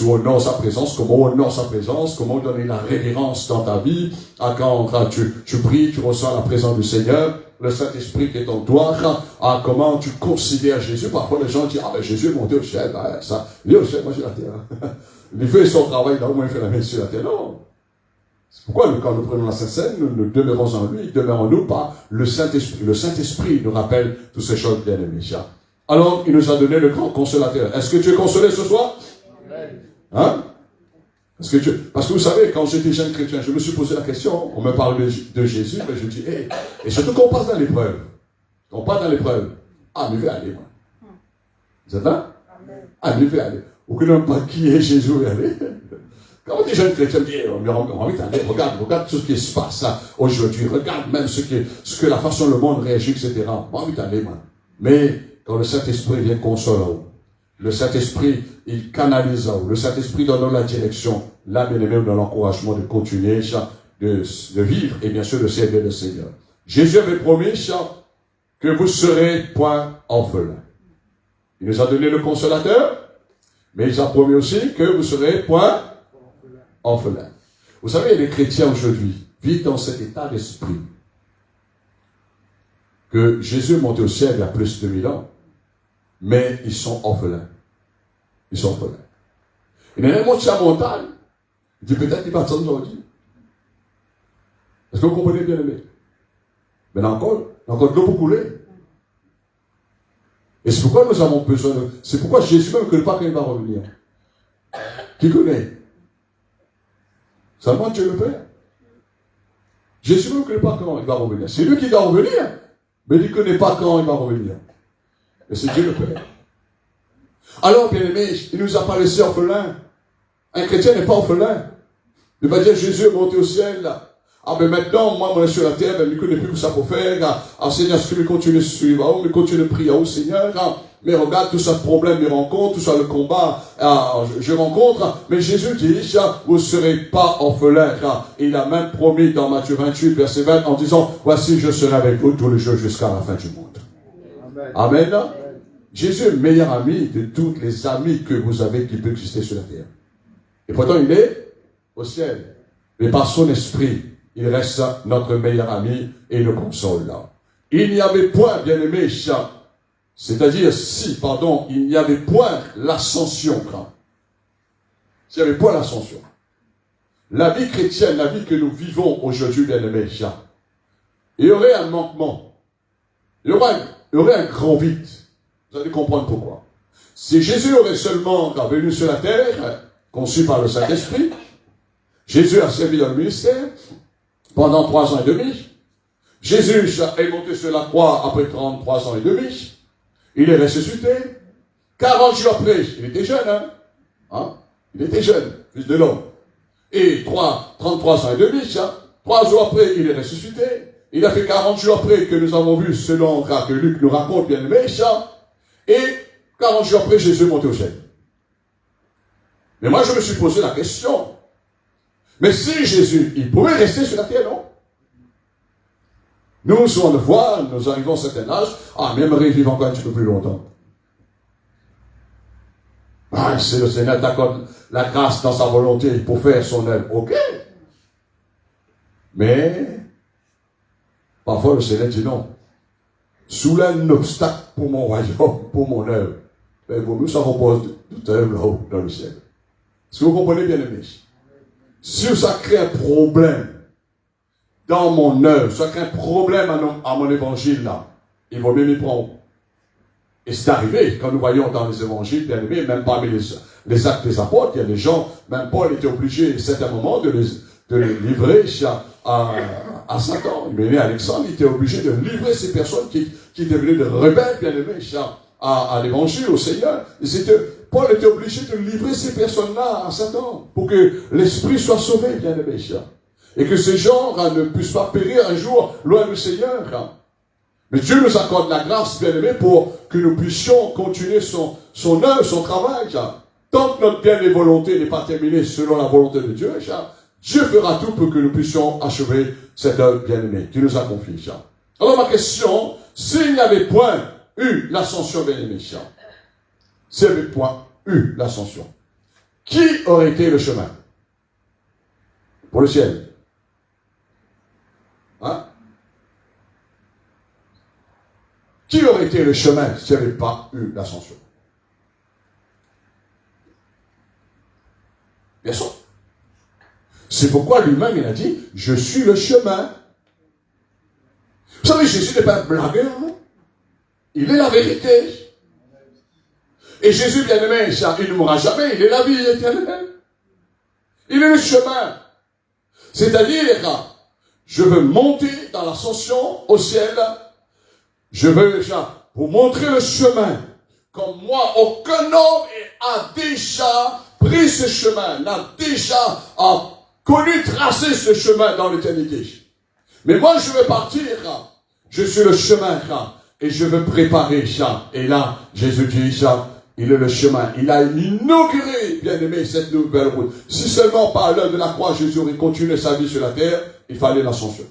Speaker 2: honore sa présence, comment honore sa présence, comment donner la révérence dans ta vie. Ah, quand tu pries, tu ressens la présence du Seigneur, le Saint-Esprit qui est en toi. Ah, comment tu considères Jésus. Parfois, les gens disent, ah ben Jésus est monté au ciel. Ben, ça, il est au ciel, moi j'ai la terre. Il fait son travail, là, au moins il fait la main sur la terre. Non. C'est pourquoi, quand nous prenons la Sainte Seine, nous demeurons en lui, il demeure en nous par le Saint-Esprit. Le Saint-Esprit nous rappelle toutes ces choses bien aimées. Alors, il nous a donné le grand consolateur. Est-ce que tu es consolé ce soir? Hein? Parce que vous savez, quand j'étais jeune chrétien, je me suis posé la question, on me parle de Jésus, mais je dis, hey, et surtout quand on passe dans l'épreuve, ah, mais je vais aller, moi. Vous êtes là? Ah, mais je vais aller. Aucun homme pas qui est Jésus, va aller. Quand on est jeune chrétien, on a envie d'aller, regarde tout ce qui se passe aujourd'hui, regarde même ce que la façon dont le monde réagit, etc. On a envie d'aller, moi. Mais, quand le Saint-Esprit vient consoler, le Saint-Esprit, il canalise, le Saint-Esprit donne la direction, là, bien aimé, dans l'encouragement de continuer, de vivre et bien sûr de servir le Seigneur. Jésus avait promis, que vous serez point orphelins. Il nous a donné le consolateur, mais il a promis aussi que vous serez point orphelins. Vous savez, les chrétiens aujourd'hui vivent dans cet état d'esprit que Jésus est monté au ciel il y a plus de 2000 ans. Mais ils sont orphelins. Ils sont orphelins. Et maintenant, monte sur la montagne. Il dit peut-être qu'il va attendre aujourd'hui. Est-ce que vous comprenez bien aimé? Mais encore de l'eau pour couler. Et c'est pourquoi nous avons besoin de... C'est pourquoi Jésus même ne connaît pas quand il va revenir. Qui connaît? Seulement Dieu le Père. Jésus même ne connaît pas quand il va revenir. C'est lui qui doit revenir. Mais il ne connaît pas quand il va revenir. Et c'est Dieu le Père. Alors, bien aimé, il ne nous a pas laissé orphelins. Un chrétien n'est pas orphelin. Il va dire, Jésus est monté au ciel. Ah, ben maintenant, moi, on est sur la terre, ben, il ne connaît plus que ça pour faire. Ah, Seigneur, est-ce que je continue de suivre? Je continue de prier au Seigneur. Mais regarde, tout ça, le problème, il rencontre, tout ça, le combat, je rencontre. Mais Jésus dit, vous ne serez pas orphelins. Il a même promis dans Matthieu 28, verset 20, en disant, voici, je serai avec vous tous les jours jusqu'à la fin du monde. Amen. Amen. Jésus est le meilleur ami de tous les amis que vous avez qui peuvent exister sur la terre. Et pourtant, il est au ciel. Mais par son esprit, il reste notre meilleur ami et le console là. Il n'y avait point, bien aimé, c'est-à-dire il n'y avait point l'ascension. S'il n'y avait point l'ascension. La vie chrétienne, la vie que nous vivons aujourd'hui, bien aimé, il y aurait un manquement. Il y aurait un grand vide. Vous allez comprendre pourquoi. Si Jésus aurait seulement venu sur la terre, conçu par le Saint-Esprit, Jésus a servi dans le ministère pendant 3 ans et demi. Jésus est monté sur la croix après 33 ans et demi. Il est ressuscité. 40 jours après, il était jeune, il était jeune, fils de l'homme. Et 33 ans et demi, 3 jours après, il est ressuscité. Il a fait 40 jours après que nous avons vu, selon que Luc nous raconte, bien aimé, et 40 jours après, Jésus est monté au ciel. Mais moi, je me suis posé la question. Mais si Jésus, il pouvait rester sur la terre, non? Nous, souvent de fois, nous arrivons à un certain âge, mais j'aimerais vivre encore un petit peu plus longtemps. Si le Seigneur t'accorde la grâce dans sa volonté pour faire son œuvre, ok. Mais, parfois le Seigneur dit non. Sous un obstacle pour mon royaume, pour mon œuvre. Mais vous, nous savons pas toute œuvre là-haut, dans le ciel. Est-ce que vous comprenez bien aimé? Si ça crée un problème dans mon œuvre, ça crée un problème à mon évangile là, il vaut mieux m'y prendre. Et c'est arrivé, quand nous voyons dans les évangiles, bien aimés, même parmi les actes des apôtres, il y a des gens, même Paul était obligé à un certain moment de les livrer à Satan. Mais Alexandre, il était obligé de livrer ces personnes qui devenaient de rebelles, bien aimés, à l'évangile, au Seigneur. Paul était obligé de livrer ces personnes-là à Satan pour que l'esprit soit sauvé, bien aimé. Et que ces gens ne puissent pas périr un jour loin du Seigneur. Mais Dieu nous accorde la grâce, bien aimé, pour que nous puissions continuer son œuvre, son travail. tant que notre bien et volonté n'est pas terminée selon la volonté de Dieu, Dieu fera tout pour que nous puissions achever cette œuvre bien-aimée qui nous a confiée. Alors ma question, s'il n'y avait point eu l'ascension bien-aimée, s'il n'y avait point eu l'ascension, qui aurait été le chemin pour le ciel? Hein? Qui aurait été le chemin s'il n'y avait pas eu l'ascension? Bien sûr. C'est pourquoi lui-même, il a dit, je suis le chemin. Vous savez, Jésus n'est pas un blagueur. Il est la vérité. Et Jésus, bien-aimé, il ne mourra jamais. Il est la vie éternelle. Il est le chemin. C'est-à-dire, je veux monter dans l'ascension au ciel. Je veux, vous montrer le chemin. Comme moi, aucun homme a déjà pris ce chemin, n'a déjà connu tracer ce chemin dans l'éternité. Mais moi, je veux partir. Je suis le chemin. Et je veux préparer ça. Et là, Jésus dit ça. Il est le chemin. Il a inauguré, bien aimé, cette nouvelle route. Si seulement par l'heure de la croix, Jésus aurait continué sa vie sur la terre, il fallait l'ascension.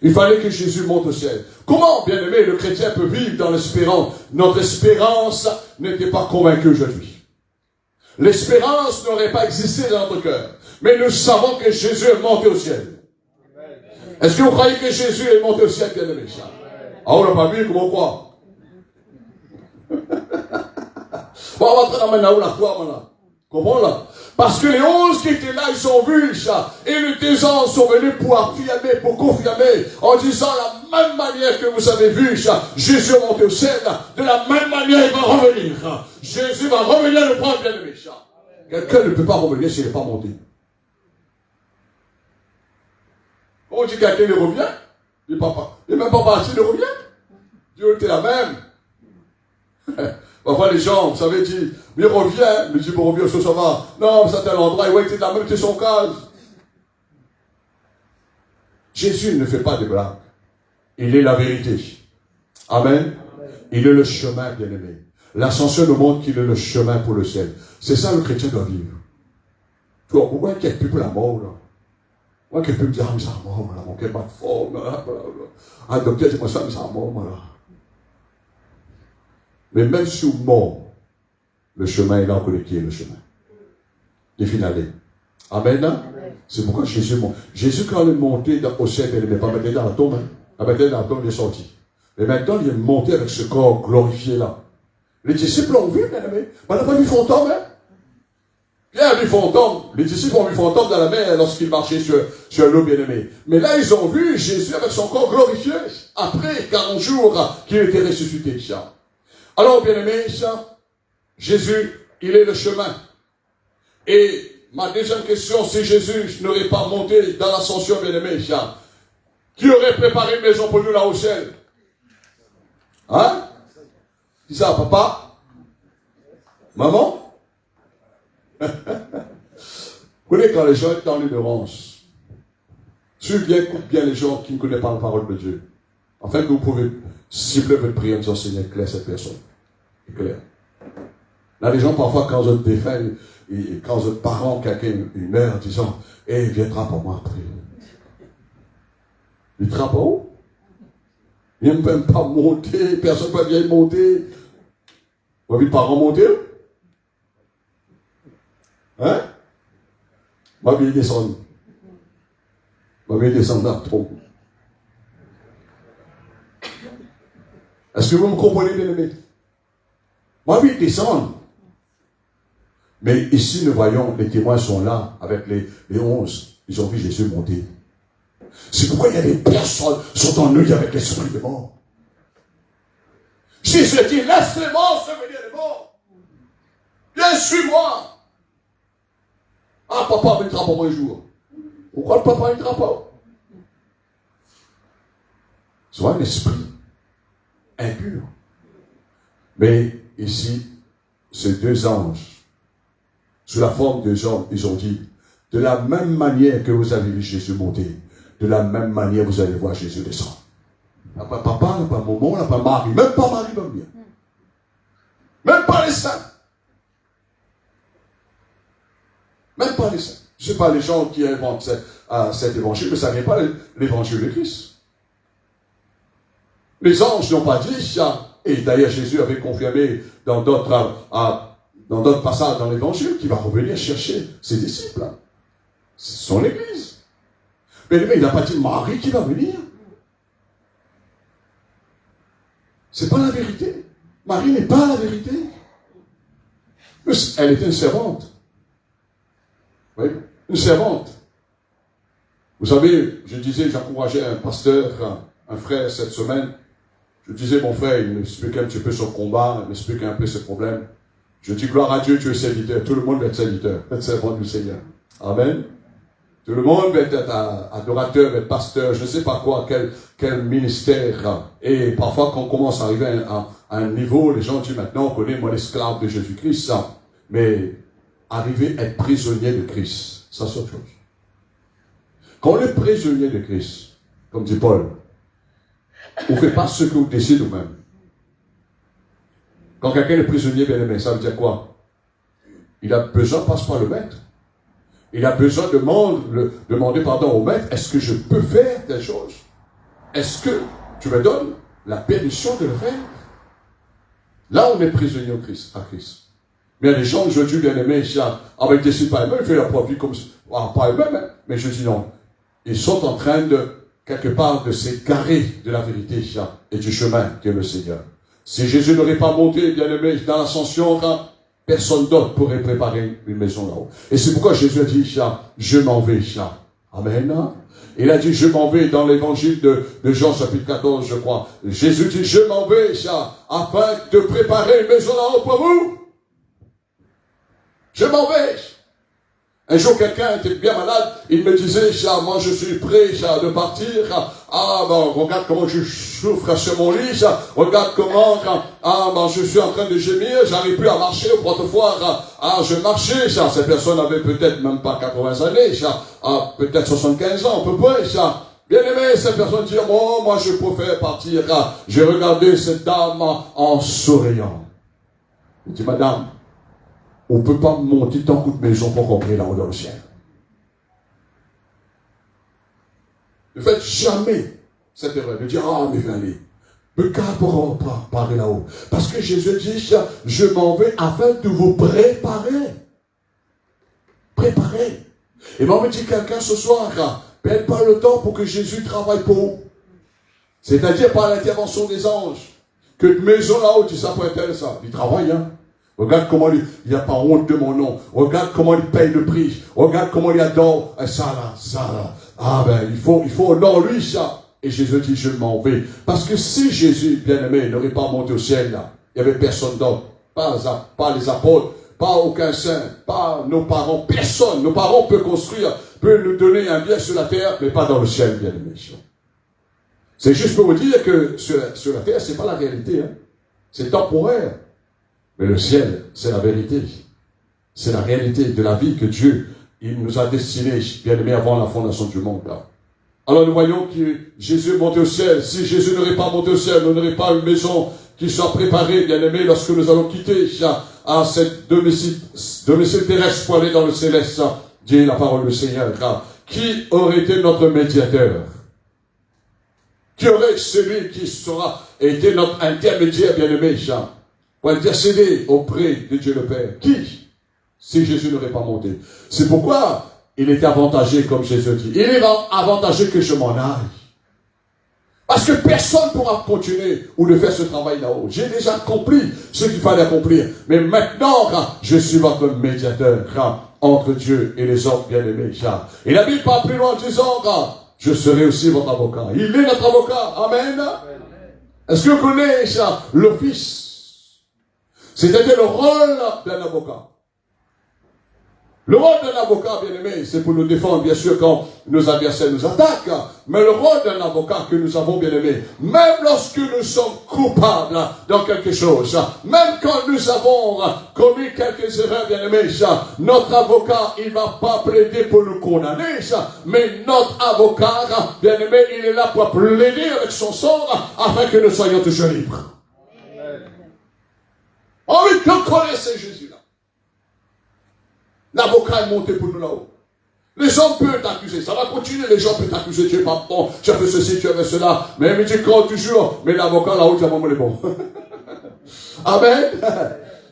Speaker 2: Il fallait que Jésus monte au ciel. Comment, bien aimé, le chrétien peut vivre dans l'espérance? Notre espérance n'était pas convaincue aujourd'hui. L'espérance n'aurait pas existé dans notre cœur. Mais nous savons que Jésus est monté au ciel. Est-ce que vous croyez que Jésus est monté au ciel, bien aimé? Ah, on n'a pas vu, comment on croit? On va rentrer dans la foi, maintenant. Comment là? Parce que les 11 qui étaient là, ils ont vu ça. Et les 2 anges sont venus pour affirmer, pour confirmer, en disant la même manière que vous avez vu ça. Jésus est monté au ciel. De la même manière, il va revenir. Jésus va revenir le prendre, bien aimé. Quelqu'un ne peut pas revenir s'il n'est pas monté. On dit quelqu'un il revient. Il n'est même pas parti, il revient. Dieu était la même. Parfois les gens, vous savez, disent, mais il revient, mais dit, bon, revient, ça va. Non, c'est un endroit, il était de la même, c'était son case. Jésus ne fait pas de blagues. Il est la vérité. Amen. Il est le chemin, bien-aimé. L'ascension nous montre qu'il est le chemin pour le ciel. C'est ça le chrétien doit vivre. Tu vois, pourquoi il y a plus pour la mort, là? Moi, quelqu'un me dit, ah, mais ça mort, là, mon cœur pas de forme, là. Ah, docteur, c'est moi ça, mais ça mort, là. Mais même sous mort, le chemin est là pour qui est le chemin. Il finalé. Amen. Amen. C'est pourquoi Jésus monte. Jésus, quand il est monté au ciel, il n'est pas maintenant dans la tombe. Hein. Maintenant, dans la tombe, il est sorti. Mais maintenant, il est monté avec ce corps glorifié là. Les disciples l'ont vu, bien aimé. On n'a pas vu fantôme, hein. Pierre a vu fantôme. Les disciples ont vu fantôme dans la mer lorsqu'il marchait sur l'eau, bien aimé. Mais là, ils ont vu Jésus avec son corps glorifié. Après 40 jours qu'il était ressuscité. Alors, bien aimé, Jésus, il est le chemin. Et ma deuxième question, si Jésus n'aurait pas monté dans l'ascension, bien aimé, qui aurait préparé une maison pour nous là au ciel? Hein? Qui ça, papa? Maman? Vous voyez, quand les gens sont dans l'ignorance, suivez bien, écoute bien les gens qui ne connaissent pas la parole de Dieu. En fait, vous pouvez cibler votre prière en disant, Seigneur, éclaire cette personne. Éclaire. Là, les gens, parfois, quand vous êtes défunt, et quand vous êtes parent, quelqu'un, une mère, disant, eh, viendra pour moi après. Il viendra pas où? Il n'aime même pas monter, personne ne peut bien monter. Vous avez les parents monter? Hein? Ma vie descend. Ma vie descend là, trop. Est-ce que vous me comprenez, bien aimé? Ma vie descend. Mais ici, nous voyons, les témoins sont là, avec les 11. Ils ont vu Jésus monter. C'est pourquoi il y a des personnes qui sont en eux avec l'esprit de mort. Jésus dit, laisse les morts se venir les morts. Viens, suis-moi. Ah, papa viendra pour moi un jour. Pourquoi le papa viendra pas? Soit un esprit impur. Mais ici, ces 2 anges, sous la forme de hommes, ils ont dit, de la même manière que vous avez vu Jésus monter, de la même manière vous allez voir Jésus descendre. Il n'y a pas papa, il n'y a pas maman, il n'y a pas Marie, même pas Marie va venir. Même pas les saints. Même pas les saints. Ce n'est pas les gens qui inventent cet évangile, mais ça n'est pas l'évangile de Christ. Les anges n'ont pas dit ça. Et d'ailleurs, Jésus avait confirmé dans d'autres passages dans l'évangile qu'il va revenir chercher ses disciples. Ce sont l'église. Mais il n'a pas dit Marie qui va venir. C'est pas la vérité. Marie n'est pas la vérité. Elle était une servante. Oui, une servante. Vous savez, je disais, j'encourageais un pasteur, un frère cette semaine. Je disais, mon frère, il m'expliquait un petit peu son combat, il m'expliquait un peu ses problèmes. Je dis, gloire à Dieu, tu es serviteur. Tout le monde va être serviteur, va être servant du Seigneur. Amen. Tout le monde va être adorateur, va être pasteur, je ne sais pas quoi, quel ministère. Et parfois, quand on commence à arriver à un niveau, les gens disent, maintenant, on connaît, moi, l'esclave de Jésus-Christ, ça. Mais arriver à être prisonnier de Christ, ça c'est autre chose. Quand on est prisonnier de Christ, comme dit Paul, on ne fait pas ce que vous décidez nous-mêmes. Quand quelqu'un est prisonnier, bien aimé, ça veut dire quoi? Il a besoin, passe par le maître. Il a besoin de demander pardon au maître. Est-ce que je peux faire telle chose? Est-ce que tu me donnes la permission de le faire? Là, on est prisonnier à Christ. Mais il y a des gens aujourd'hui, bien aimés, ils ne décident pas eux-mêmes, ils font leur propre vie comme ça. Pas eux-mêmes, hein. Mais je dis non. Ils sont en train quelque part, de s'égarer de la vérité et du chemin qui est le Seigneur. Si Jésus n'aurait pas monté, bien aimé, dans l'ascension, personne d'autre pourrait préparer une maison là-haut. Et c'est pourquoi Jésus a dit, je m'en vais, Amen. Il a dit, je m'en vais dans l'évangile de Jean, chapitre 14, je crois. Jésus dit, je m'en vais, afin de préparer une maison là-haut pour vous. Je m'en vais. Un jour, quelqu'un était bien malade, il me disait, moi je suis prêt de partir. Ah, ben, regarde comment je souffre sur mon lit, regarde comment, je suis en train de gémir, j'arrive plus à marcher. Autrefois, je marchais, cette personne avait peut-être même pas 80 années, peut-être 75 ans, à peu près, Bien aimé, cette personne dit, oh, moi je préfère partir. J'ai regardé cette dame en souriant. Il dit, madame, on ne peut pas monter tant coup de maison pour rentrer là-haut dans le ciel. Ne faites jamais cette erreur de dire, mais allez, me garde pour parler là-haut. Parce que Jésus dit, je m'en vais afin de vous préparer. Préparer. Et moi, me dit quelqu'un ce soir, perd pas le temps pour que Jésus travaille pour vous. C'est-à-dire par l'intervention des anges. Que de maison là-haut, tu sais pas intéressant. Il travaille, hein. Regarde comment il n'a pas honte de mon nom. Regarde comment il paye le prix. Regarde comment il adore ça là. Ah ben, il faut honorer lui ça. Et Jésus dit, je m'en vais. Parce que si Jésus, bien aimé, n'aurait pas monté au ciel là, il n'y avait personne d'autre. Pas les apôtres, pas aucun saint, pas nos parents, personne. Nos parents peuvent construire, peuvent nous donner un bien sur la terre, mais pas dans le ciel, bien aimé. C'est juste pour vous dire que sur la terre, c'est pas la réalité. Hein. C'est temporaire. Mais le ciel, c'est la vérité. C'est la réalité de la vie que Dieu, il nous a destinée, bien aimé, avant la fondation du monde. Là. Alors nous voyons que Jésus est monté au ciel. Si Jésus n'aurait pas monté au ciel, nous n'aurions pas une maison qui soit préparée, bien aimé, lorsque nous allons quitter à cette domicile terrestre pour aller dans le céleste. Dit la parole du Seigneur. Qui aurait été notre médiateur? Qui aurait celui qui sera été notre intermédiaire, bien aimé, pour intercéder auprès de Dieu le Père? Qui? Si Jésus n'aurait pas monté. C'est pourquoi il est avantagé, comme Jésus dit. Il est avantagé que je m'en aille. Parce que personne ne pourra continuer ou de faire ce travail là-haut. J'ai déjà accompli ce qu'il fallait accomplir. Mais maintenant, je suis votre médiateur entre Dieu et les hommes bien-aimés. Et la Bible part plus loin en disant, je serai aussi votre avocat. Il est notre avocat. Amen. Est-ce que vous connaissez l'office? C'est-à-dire le rôle d'un avocat. Le rôle d'un avocat, bien aimé, c'est pour nous défendre, bien sûr, quand nos adversaires nous attaquent. Mais le rôle d'un avocat que nous avons, bien aimé, même lorsque nous sommes coupables dans quelque chose, même quand nous avons commis quelques erreurs, bien aimé, notre avocat, il ne va pas plaider pour nous condamner, mais notre avocat, bien aimé, il est là pour plaider avec son sang afin que nous soyons toujours libres. Oh oui, que connaissez Jésus là. L'avocat est monté pour nous là-haut. Les gens peuvent t'accuser. Ça va continuer. Les gens peuvent t'accuser. Tu es pas bon. Tu as fait ceci, tu as fait cela. Mais il me dit quand toujours. Mais l'avocat là-haut, tu as vraiment les bons. Amen.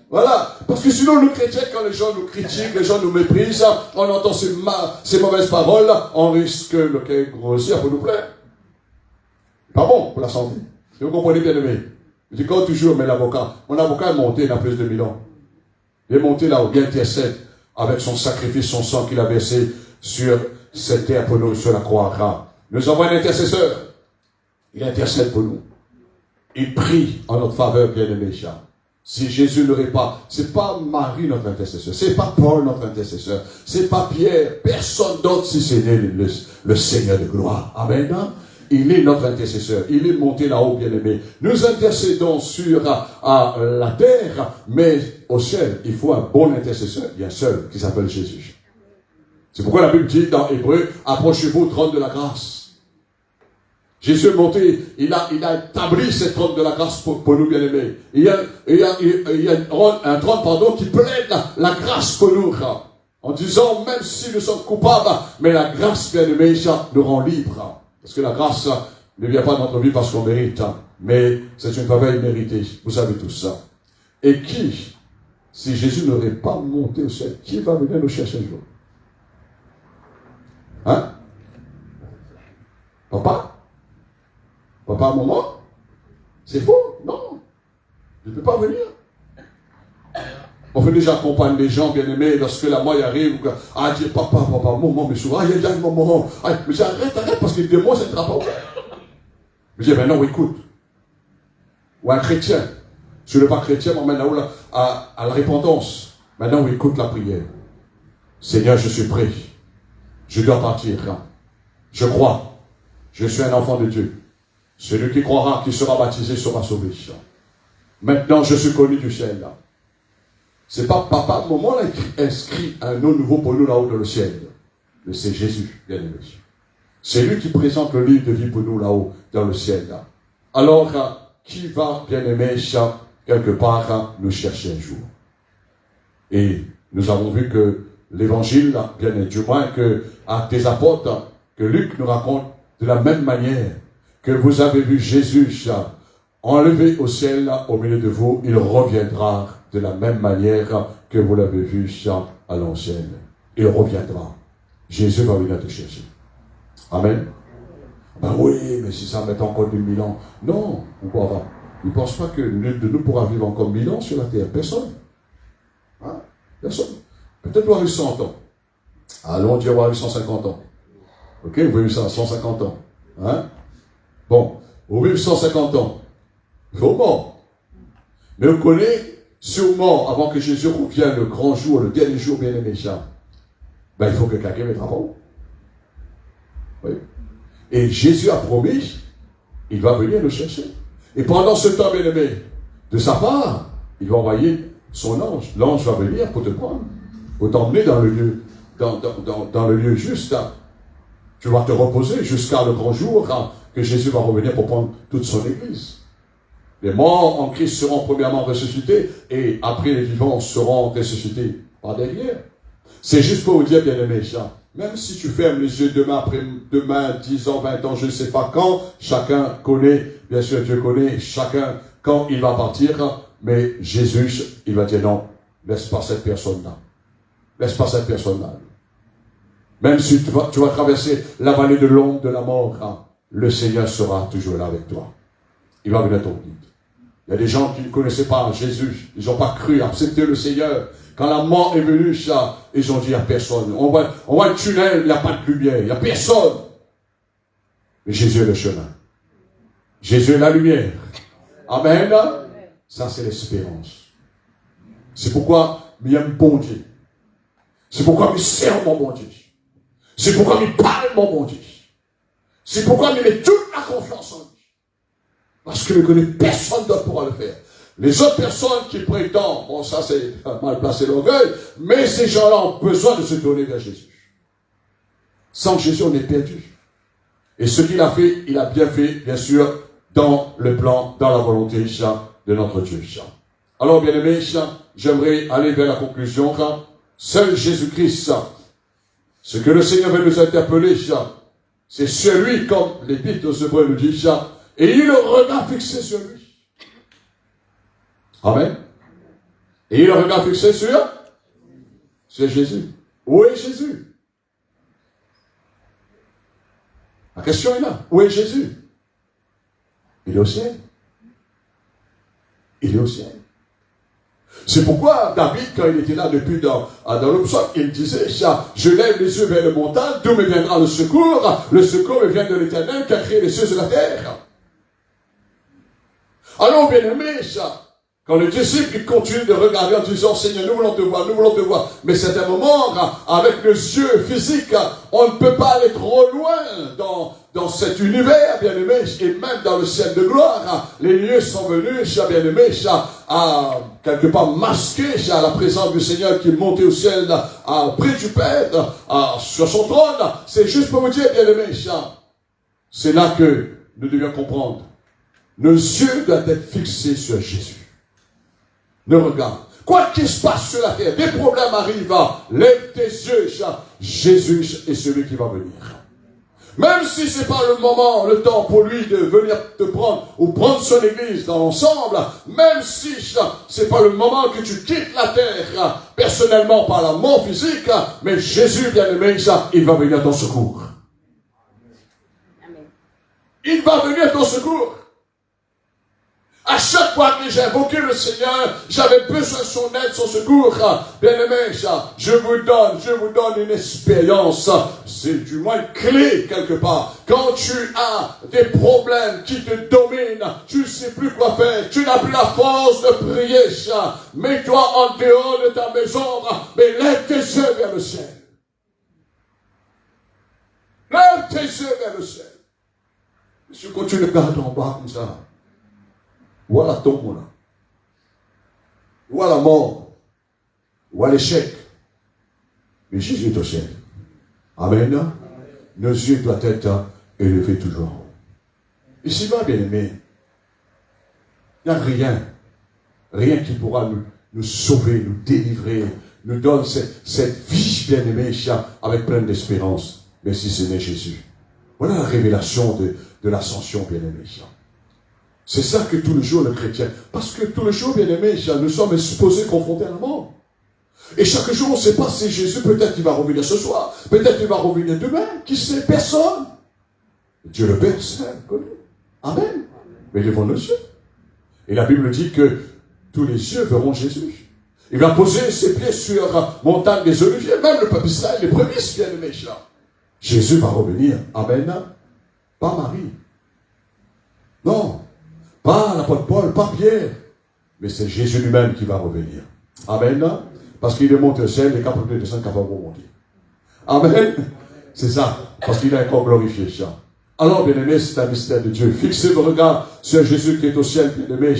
Speaker 2: Voilà. Parce que sinon, nous chrétiens, quand les gens nous critiquent, les gens nous méprisent, on entend ces mauvaises paroles, on risque le cœur grossir pour nous plaire. Pas bon pour la santé. Vous comprenez bien aimé. Je dis quand toujours, mais l'avocat. Mon avocat est monté il y a plus de 1000 ans. Il est monté là-haut. Il intercède avec son sacrifice, son sang qu'il a versé sur cette terre pour nous, sur la croix. Nous avons un intercesseur. Il intercède pour nous. Il prie en notre faveur, bien-aimé. Si Jésus n'aurait pas, c'est pas Marie notre intercesseur, c'est pas Paul notre intercesseur, c'est pas Pierre, personne d'autre si c'est le Seigneur de gloire. Amen. Il est notre intercesseur. Il est monté là-haut, bien-aimé. Nous intercédons sur la terre, mais au ciel, il faut un bon intercesseur. Il y a un seul qui s'appelle Jésus. C'est pourquoi la Bible dit dans Hébreu, approchez-vous au trône de la grâce. Jésus est monté, il a établi cette trône de la grâce pour nous, bien-aimés. Il y a un trône, qui plaide la grâce pour nous, en disant, même si nous sommes coupables, mais la grâce, bien-aimée, nous rend libres. Parce que la grâce ne vient pas dans notre vie parce qu'on mérite, mais c'est une faveur imméritée. Vous savez tout ça. Et qui, si Jésus n'aurait pas monté au ciel, qui va venir nous chercher un jour? Hein? Papa? Papa, maman? C'est faux? Non. Je ne peux pas venir. On fait déjà accompagner les gens bien-aimés lorsque la mort arrive, à dire papa, maman, mais souvent, il y a maman. Mais j'ai arrête, parce que le démon, c'est pas. Mais je dis, ben non, écoute. Ou un chrétien. Si je ne suis pas chrétien, m'emmène là-haut à la repentance. Maintenant, écoute la prière. Seigneur, je suis prêt. Je dois partir. Je crois. Je suis un enfant de Dieu. Celui qui croira, qui sera baptisé, sera sauvé. Maintenant, je suis connu du ciel. C'est pas papa, maman a inscrit un nom nouveau pour nous là-haut dans le ciel. Mais c'est Jésus, bien aimé. C'est lui qui présente le livre de vie pour nous là-haut dans le ciel. Alors, qui va, bien aimé, quelque part, nous chercher un jour? Et nous avons vu que l'évangile, bien aimé, du moins que Actes des Apôtres, que Luc nous raconte de la même manière que vous avez vu Jésus enlevé au ciel au milieu de vous, il reviendra de la même manière que vous l'avez vu à l'ancienne. Il reviendra. Jésus va venir te chercher. Amen. Ben oui, mais si ça met encore 2000 ans. Non, on pourra pas. Il ne pense pas que l'un de nous pourra vivre encore 1000 ans sur la terre. Personne. Hein? Personne. Peut-être voir 100 ans. Allons dire voir 150 ans. Ok, vous voyez ça, 150 ans. Hein? Bon, vous vivez 150 ans. Il faut mort. Mais on connaît sûrement, avant que Jésus revienne le grand jour, le dernier jour bien aimé, ben, il faut que quelqu'un mette à fond. Oui. Et Jésus a promis, il va venir nous chercher. Et pendant ce temps, bien aimé, de sa part, il va envoyer son ange. L'ange va venir pour te prendre, pour t'emmener dans le lieu, dans le lieu juste. Tu vas te reposer jusqu'à le grand jour que Jésus va revenir pour prendre toute son église. Les morts en Christ seront premièrement ressuscités et après les vivants seront ressuscités par derrière. C'est juste pour vous dire, bien aimé, même si tu fermes les yeux demain, après-demain, 10 ans, 20 ans, je ne sais pas quand, chacun connaît, bien sûr Dieu connaît, chacun quand il va partir, mais Jésus, il va dire non, laisse pas cette personne-là. Laisse pas cette personne-là. Même si tu vas traverser la vallée de l'ombre de la mort, le Seigneur sera toujours là avec toi. Il va venir ton guide. Il y a des gens qui ne connaissaient pas Jésus. Ils n'ont pas cru, accepté le Seigneur. Quand la mort est venue, ils ont dit, il n'y a personne. On voit le tunnel, il n'y a pas de lumière. Il n'y a personne. Mais Jésus est le chemin. Jésus est la lumière. Amen. Ça, c'est l'espérance. C'est pourquoi il aime bon Dieu. C'est pourquoi il sert mon bon Dieu. C'est pourquoi il parle mon bon Dieu. C'est pourquoi il met toute la confiance en lui. Parce qu'il ne connaît personne d'autre pour le faire. Les autres personnes qui prétendent, bon ça c'est mal placé l'orgueil, mais ces gens-là ont besoin de se tourner vers Jésus. Sans Jésus, on est perdu. Et ce qu'il a fait, il a bien fait, bien sûr, dans le plan, dans la volonté de notre Dieu. Alors bien aimé, j'aimerais aller vers la conclusion. Seul Jésus-Christ, ce que le Seigneur veut nous interpeller, c'est celui, comme l'Épître aux Hébreux nous dit, et il le regard fixé sur lui. Amen. Et il le regard fixé sur Jésus. Où est Jésus? La question est là. Où est Jésus? Il est au ciel. Il est au ciel. C'est pourquoi David, quand il était là depuis dans le psaume, il disait, je lève les yeux vers le montagne, d'où me viendra le secours me vient de l'Éternel qui a créé les cieux et la terre. Alors, bien aimé, quand les disciples ils continuent de regarder en disant, Seigneur, nous voulons te voir, mais c'est un moment, avec le yeux physique, on ne peut pas aller trop loin dans cet univers, bien aimé, et même dans le ciel de gloire, les lieux sont venus, bien aimé, à quelque part masquer à la présence du Seigneur qui est monté au ciel, près du Père, sur son trône. C'est juste pour vous dire, bien aimé, c'est là que nous devions comprendre. Nos yeux doivent être fixés sur Jésus. Ne regarde. Quoi qu'il se passe sur la terre, des problèmes arrivent, lève tes yeux, Jésus est celui qui va venir. Même si c'est pas le moment, le temps pour lui de venir te prendre, ou prendre son église dans l'ensemble, même si c'est pas le moment que tu quittes la terre, personnellement par la mort physique, mais Jésus, bien aimé, il va venir à ton secours. Il va venir à ton secours. À chaque fois que j'ai invoqué le Seigneur, j'avais besoin de son aide, son secours. Bien-aimé, je vous donne une expérience. C'est du moins une clé quelque part. Quand tu as des problèmes qui te dominent, tu ne sais plus quoi faire, tu n'as plus la force de prier, mets-toi en dehors de ta maison, mais lève tes yeux vers le ciel. Lève tes yeux vers le ciel. Si tu continues de garder en bas comme ça, ou à la tombe, ou à la mort, ou à l'échec. Mais Jésus est au ciel. Amen. Nos yeux doivent être élevés toujours. Ici-bas, bien aimé, il n'y a rien qui pourra nous sauver, nous délivrer, nous donne cette vie, bien aimée, avec pleine d'espérance. Mais si ce n'est Jésus. Voilà la révélation de l'ascension, bien aimé. C'est ça que tout le jour le chrétien. Parce que tout le jour, bien aimé, nous sommes supposés confronter à la mort. Et chaque jour, on ne sait pas si Jésus, peut-être il va revenir ce soir, peut-être il va revenir demain, qui sait, personne. Dieu le Père sait, connu. Amen. Mais devant nos yeux. Et la Bible dit que tous les yeux verront Jésus. Il va poser ses pieds sur la montagne des Oliviers, même le peuple Israël, les prémices, bien aimé. Jésus va revenir. Amen. Pas Marie. Non. Pas l'apôtre Paul, pas Pierre, mais c'est Jésus lui-même qui va revenir. Amen. Parce qu'il est monté au ciel, il est capable de descendre, capable de remonter. Amen. C'est ça, parce qu'il est encore glorifié. Alors, bien aimé, c'est un mystère de Dieu. Fixez vos regards sur Jésus qui est au ciel, bien aimé.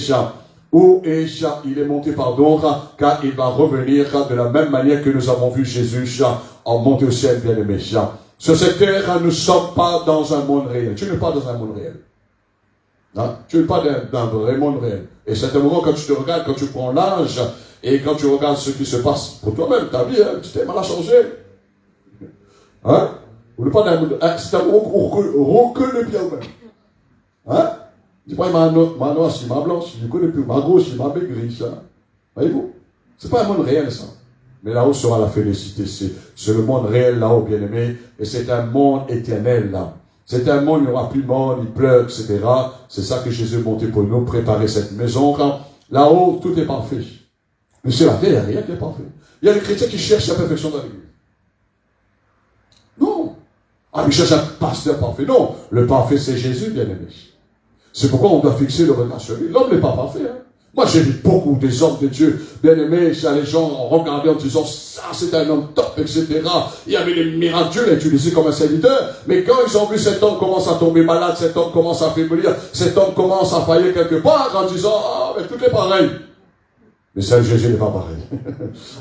Speaker 2: Où est il est monté, pardon, car il va revenir de la même manière que nous avons vu Jésus en monté au ciel, bien aimé. Sur cette terre, nous ne sommes pas dans un monde réel. Tu n'es pas dans un monde réel. Non, tu n'es pas d'un vrai monde réel. Et c'est un moment quand tu te regardes, quand tu prends l'âge, et quand tu regardes ce qui se passe pour toi-même, ta vie, tu t'es mal à changer. Hein? Ou pas d'un monde. C'est un moment où on reconnaît bien même. Hein? Dis pas, ma noire, si ma blanche, je ne connais plus. Ma gauche, si ma maigrie, ça. Voyez-vous? C'est pas un monde réel, ça. Mais là-haut sera la félicité. C'est le monde réel, là-haut, bien aimé. Et c'est un monde éternel, là. C'est un monde, il n'y aura plus de mort, ni pleurs, etc. C'est ça que Jésus est monté pour nous, préparer cette maison. Là-haut, tout est parfait. Mais sur la terre, il n'y a rien qui est parfait. Il y a des chrétiens qui cherchent la perfection dans l'église. Non. Ah, ils cherchent un pasteur parfait. Non. Le parfait, c'est Jésus, bien aimé. C'est pourquoi on doit fixer le regard sur lui. L'homme n'est pas parfait, hein. Moi, j'ai vu beaucoup des hommes de Dieu, bien aimés, les gens regardaient en disant, ça, c'est un homme top, etc. Il y avait des miracles, Dieu l'a utilisé comme un serviteur. Mais quand ils ont vu cet homme commence à tomber malade, cet homme commence à faiblir, cet homme commence à faillir quelque part, en disant, ah, mais tout est pareil. Mais seul Jésus n'est pas pareil.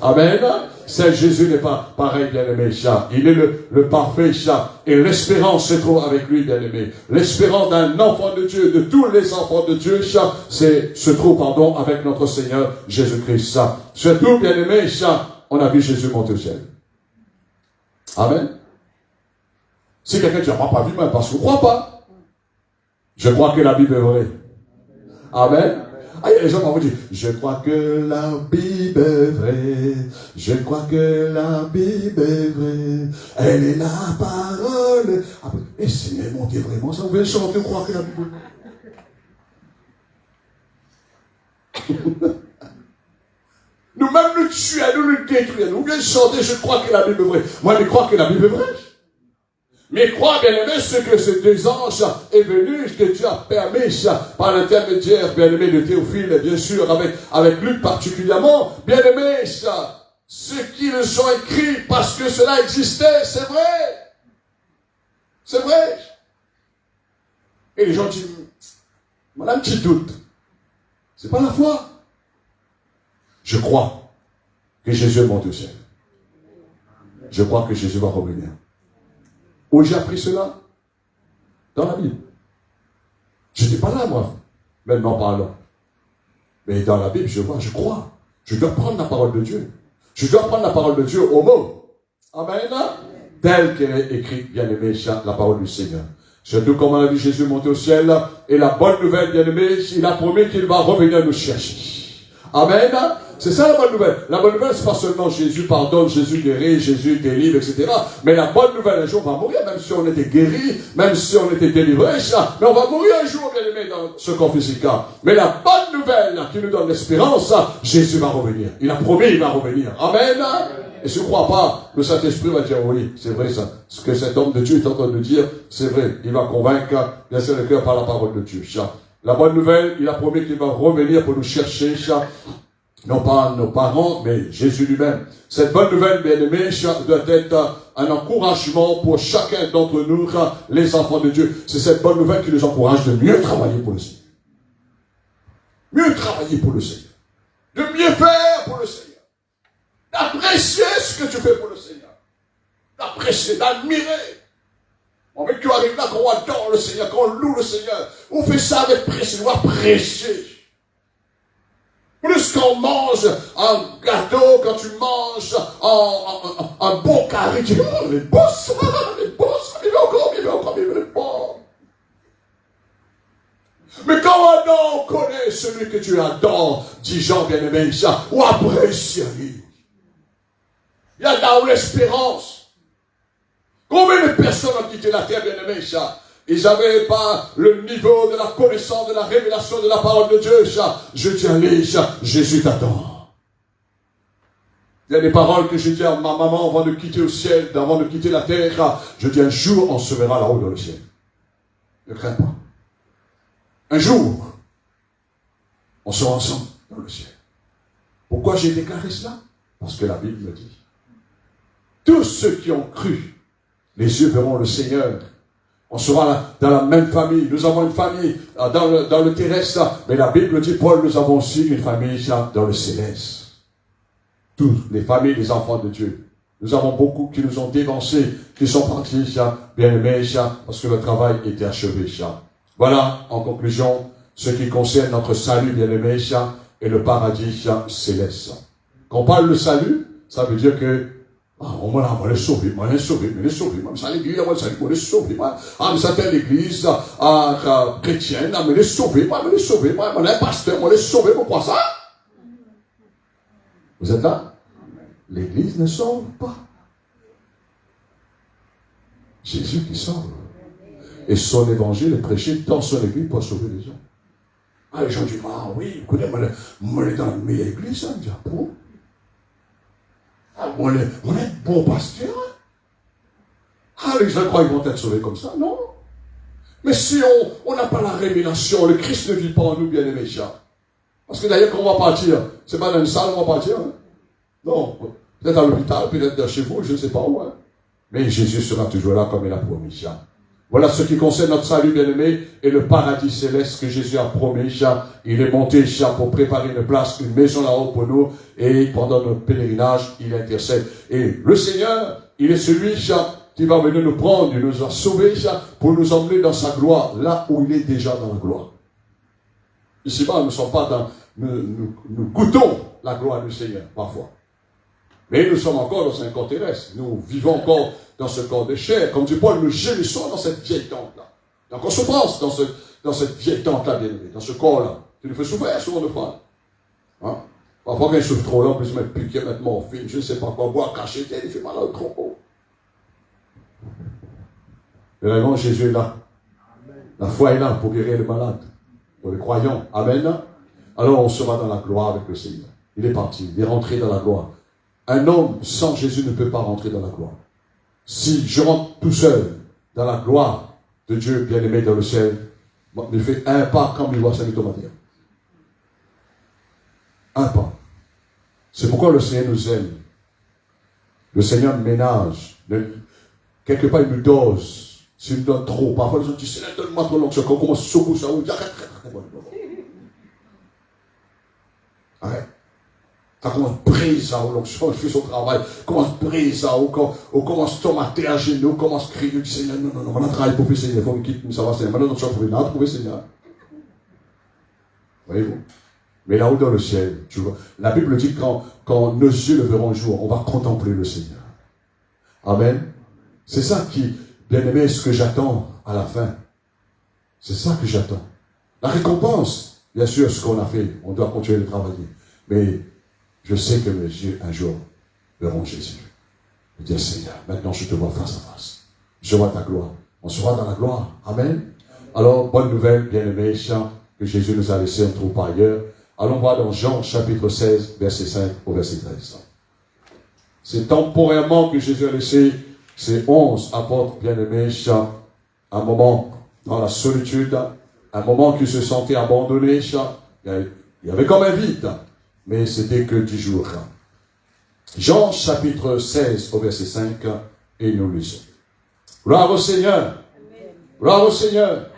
Speaker 2: Amen. Seul Jésus n'est pas pareil, bien-aimé. Il est le parfait. Et l'espérance se trouve avec lui, bien-aimé. L'espérance d'un enfant de Dieu, de tous les enfants de Dieu, se trouve, avec notre Seigneur Jésus-Christ. Surtout, bien-aimé, on a vu Jésus monter au ciel. Amen. Si quelqu'un dit, on n'a pas vu, mais parce qu'on ne croit pas. Je crois que la Bible est vraie. Amen. Ah, il y a des gens qui vont dire, je crois que la Bible est vraie. Je crois que la Bible est vraie. Elle est la parole. Et Seigneur, montez vraiment ça. Vous pouvez chanter, croire que la Bible est vraie. Nous-mêmes nous tuer, nous détruire. Nous venons chanter, je crois que la Bible est vraie. Moi, je crois que la Bible est vraie. Mais crois, bien aimé, ce que ces deux anges est venu, que Dieu a permis, par l'intermédiaire, bien aimé, de Théophile, bien sûr, avec Luc particulièrement, bien aimé, ce qu'ils ont écrit, parce que cela existait, c'est vrai. C'est vrai. Et les gens disent, on a un petit doute. C'est pas la foi. Je crois que Jésus est monté au ciel. Je crois que Jésus va revenir. Où j'ai appris cela? Dans la Bible. Je n'étais pas là, moi, maintenant parlant. Mais dans la Bible, je vois, je crois. Je dois prendre la parole de Dieu. Je dois prendre la parole de Dieu au mot. Amen. Tel qu'elle est écrite, bien aimé, la parole du Seigneur. Surtout comme on a vu Jésus monter au ciel. Et la bonne nouvelle, bien aimé, il a promis qu'il va revenir nous chercher. Amen. C'est ça la bonne nouvelle. La bonne nouvelle, c'est pas seulement Jésus pardonne, Jésus guérit, Jésus délivre, etc. Mais la bonne nouvelle, un jour, on va mourir, même si on était guéri, même si on était délivré, ça. Mais on va mourir un jour, bien aimé, dans ce corps physique. Mais la bonne nouvelle, qui nous donne l'espérance, Jésus va revenir. Il a promis, il va revenir. Amen. Et si on ne croit pas, le Saint-Esprit va dire, oui, c'est vrai ça. Ce que cet homme de Dieu est en train de dire, c'est vrai. Il va convaincre, bien sûr, le cœur par la parole de Dieu. La bonne nouvelle, il a promis qu'il va revenir pour nous chercher, non pas nos parents, mais Jésus lui-même. Cette bonne nouvelle, bien-aimée, doit être un encouragement pour chacun d'entre nous, les enfants de Dieu. C'est cette bonne nouvelle qui nous encourage de mieux travailler pour le Seigneur. Mieux travailler pour le Seigneur. De mieux faire pour le Seigneur. D'apprécier ce que tu fais pour le Seigneur. D'apprécier, d'admirer. On veut que tu arrives là, quand on adore le Seigneur, quand on loue le Seigneur. On fait ça avec précision, apprécier. Plus qu'on mange un gâteau, quand tu manges un bon carré, tu dis, oh, les beaux ça, il va encore, il est bon. Mais quand on connaît celui que tu adores, dis Jean bien-aimé, ça, ou apprécie-lui. Il y a là où l'espérance. Combien de personnes ont quitté la terre, bien-aimé, ça? Ils n'avaient pas le niveau de la connaissance, de la révélation de la parole de Dieu. Je dis, allez, Jésus t'attend. Il y a des paroles que je dis à ma maman avant de quitter le ciel, avant de quitter la terre. Je dis, un jour, on se verra là-haut dans le ciel. Ne crains pas. Un jour, on sera ensemble dans le ciel. Pourquoi j'ai déclaré cela? Parce que la Bible me dit. Tous ceux qui ont cru, les yeux verront le Seigneur. On sera dans la même famille. Nous avons une famille dans le terrestre. Mais la Bible dit, Paul, nous avons aussi une famille dans le céleste. Toutes les familles des enfants de Dieu. Nous avons beaucoup qui nous ont dévancés, qui sont partis, bien aimés, parce que le travail était achevé. Voilà, en conclusion, ce qui concerne notre salut, bien aimé, et le paradis céleste. Quand on parle de salut, ça veut dire que on m'a les sauver, moi les sauver, ça l'église, moi les sauver, mais ça c'est l'église chrétienne, mais les sauver, moi les pasteur, moi les sauver, pourquoi ça? Vous êtes là? L'église ne sauve pas. Jésus qui sauve. Et son évangile est prêché dans son église pour sauver les gens. Ah, les gens disent, ah oui, vous connaissez, moi dans la meilleure église, ça me dit, ah bon? On est bon pasteur. Ah, les gens croient qu'ils vont être sauvés comme ça, non? Mais si on n'a pas la révélation, le Christ ne vit pas en nous, bien aimés, parce que d'ailleurs, quand on va partir, c'est pas dans une salle, on va partir, hein? Non, peut-être à l'hôpital, peut-être chez vous, je ne sais pas où, hein? Mais Jésus sera toujours là comme il a promis, Voilà ce qui concerne notre salut, bien-aimé, et le paradis céleste que Jésus a promis, il est monté, pour préparer une place, une maison là-haut pour nous, et pendant notre pèlerinage, il intercède. Et le Seigneur, il est celui, qui va venir nous prendre, il nous a sauvés, pour nous emmener dans sa gloire, là où il est déjà dans la gloire. Ici-bas, nous ne sommes pas dans, nous goûtons la gloire du Seigneur, parfois. Mais nous sommes encore dans un corps terrestre. Nous vivons encore dans ce corps de chair. Comme dit Paul, nous gémissons dans cette vieille tente-là. Donc on souffrance dans cette vieille tente-là, bien-aimé, dans ce corps-là. Tu nous fais souffrir souvent de fois. Hein? Parfois, quand il souffre trop là, on peut se mettre piqué, mettre morphine, je ne sais pas quoi, boire, cacher, il fait mal au tronc. Et vraiment, Jésus est là. La foi est là pour guérir les malades, pour les croyants. Amen. Alors on sera dans la gloire avec le Seigneur. Il est parti, il est rentré dans la gloire. Un homme sans Jésus ne peut pas rentrer dans la gloire. Si je rentre tout seul dans la gloire de Dieu bien-aimé dans le ciel, il fait un pas comme il voit Saint Thomas dire. Un pas. C'est pourquoi le Seigneur nous aime. Le Seigneur ménage. Quelque part, il nous dose. S'il nous donne trop, parfois les gens disent, Seigneur, donne-moi trop l'onction. Quand on commence à secouer ça, on dit, arrête. Ça commence à briser ça, l'onction, il fait son travail. Commence à briser ça, on commence à tomater à genoux, on commence à crier, Seigneur, non, on a travaillé pour le Seigneur, il faut qu'il quitte, ça va, Seigneur. Maintenant, notre chance, on a trouvé Seigneur. Voyez-vous? Mais là-haut dans le ciel, tu vois, la Bible dit que quand nos yeux le verront le jour, on va contempler le Seigneur. Amen. C'est ça qui, bien aimé, ce que j'attends à la fin. C'est ça que j'attends. La récompense, bien sûr, ce qu'on a fait, on doit continuer de travailler. Mais je sais que mes yeux, un jour, verront Jésus. Je dis, Seigneur, maintenant je te vois face à face. Je vois ta gloire. On sera dans la gloire. Amen. Alors, bonne nouvelle, bien aimé, que Jésus nous a laissé, on ne trouve pas ailleurs. Allons voir dans Jean chapitre 16, verset 5 au verset 13. C'est temporairement que Jésus a laissé ces 11 apôtres bien-aimés, un moment dans la solitude, un moment qu'ils se sentaient abandonnés. Il y avait comme un vide, mais c'était que 10 jours. Jean chapitre 16 au verset 5, et nous lisons. Gloire au Seigneur. Gloire au Seigneur.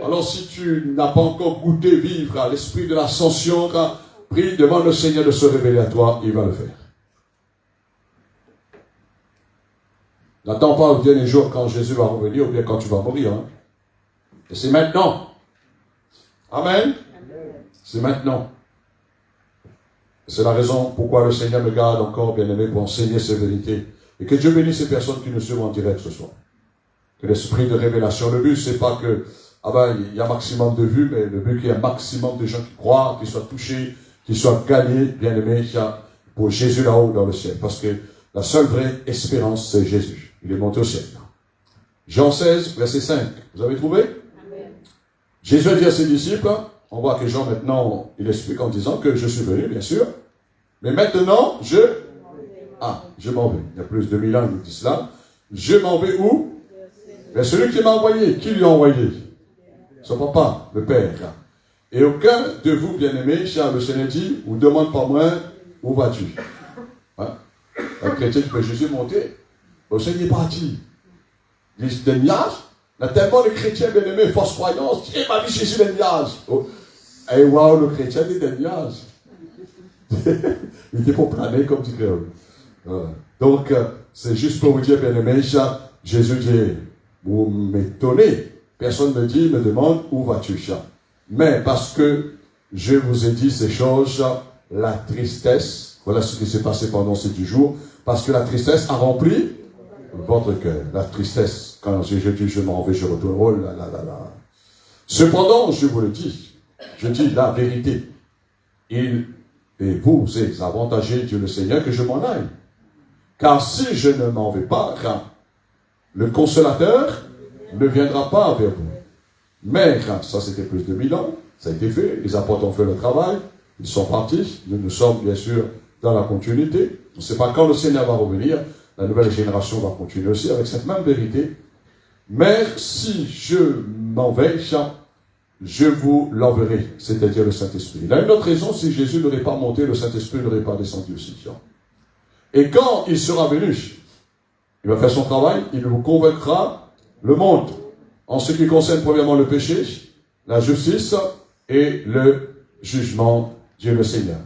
Speaker 2: Alors si tu n'as pas encore goûté vivre à l'esprit de l'ascension, prie, demande au Seigneur de se révéler à toi, il va le faire. N'attends pas le dernier jour quand Jésus va revenir ou bien quand tu vas mourir. Hein. Et c'est maintenant. Amen. C'est maintenant. C'est la raison pourquoi le Seigneur me garde encore, bien aimé, pour enseigner ces vérités. Et que Dieu bénisse ces personnes qui nous suivent en direct ce soir. Que l'esprit de révélation, le but, c'est pas que il y a maximum de vues, mais le but qu'il y ait un maximum de gens qui croient, qui soient touchés, qui soient gagnés, bien aimés, pour Jésus là-haut dans le ciel. Parce que la seule vraie espérance, c'est Jésus. Il est monté au ciel. Jean 16, verset 5. Vous avez trouvé? Amen. Jésus a dit à ses disciples, on voit que Jean maintenant, il explique en disant que je suis venu, bien sûr, mais maintenant, je m'en vais. Il y a plus de 1000 ans, il nous dit cela. Je m'en vais où? Mais celui qui m'a envoyé, qui lui a envoyé? Son papa, le Père. Et aucun de vous, bien-aimés, le Seigneur dit, ou demande pas moi, où vas-tu? Hein? Un chrétien qui peut Jésus monter, le Seigneur est parti. Il dit, des nuages. Il y a tellement de chrétiens, bien-aimés, fausse croyance, il m'a vu Jésus des nuages. Oh. Et waouh, le chrétien dit des nuages. Il était pour planer comme du créole. Voilà. Donc, c'est juste pour vous dire, bien-aimés, Jésus dit, vous m'étonnez. Personne ne me demande, où vas-tu, mais parce que je vous ai dit ces choses, la tristesse, voilà ce qui s'est passé pendant ces 10 jours, parce que la tristesse a rempli votre cœur. La tristesse, quand je dis je m'en vais, je retourne, oh là là là là. Cependant, je vous le dis, je dis la vérité. Il et vous est avantagé, Dieu le Seigneur, que je m'en aille. Car si je ne m'en vais pas, le consolateur ne viendra pas vers vous. Mais, ça c'était plus de 1000 ans, ça a été fait, les apôtres ont fait le travail, ils sont partis, nous sommes bien sûr dans la continuité. On ne sait pas quand le Seigneur va revenir, la nouvelle génération va continuer aussi avec cette même vérité. Mais si je m'en vais, je vous l'enverrai, c'est-à-dire le Saint-Esprit. Il y a une autre raison, si Jésus n'aurait pas monté, le Saint-Esprit n'aurait pas descendu aussi. Et quand il sera venu, il va faire son travail, il vous convaincra le monde, en ce qui concerne premièrement le péché, la justice et le jugement, Dieu le Seigneur.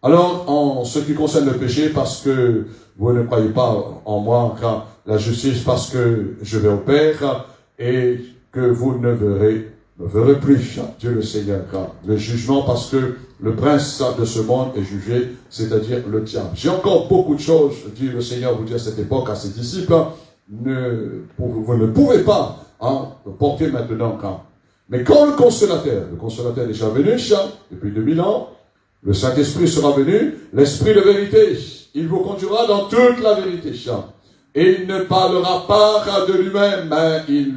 Speaker 2: Alors, en ce qui concerne le péché, parce que vous ne croyez pas en moi, la justice, parce que je vais au Père, et que vous ne verrez ne verrez plus, Dieu le Seigneur, le jugement, parce que le prince de ce monde est jugé, c'est-à-dire le diable. J'ai encore beaucoup de choses, dit le Seigneur, vous dit à cette époque, à ses disciples, vous ne pouvez pas le porter maintenant. Mais quand le consolateur est déjà venu, depuis 2000 ans, le Saint-Esprit sera venu, l'Esprit de vérité, il vous conduira dans toute la vérité. Et il ne parlera pas de lui-même, mais il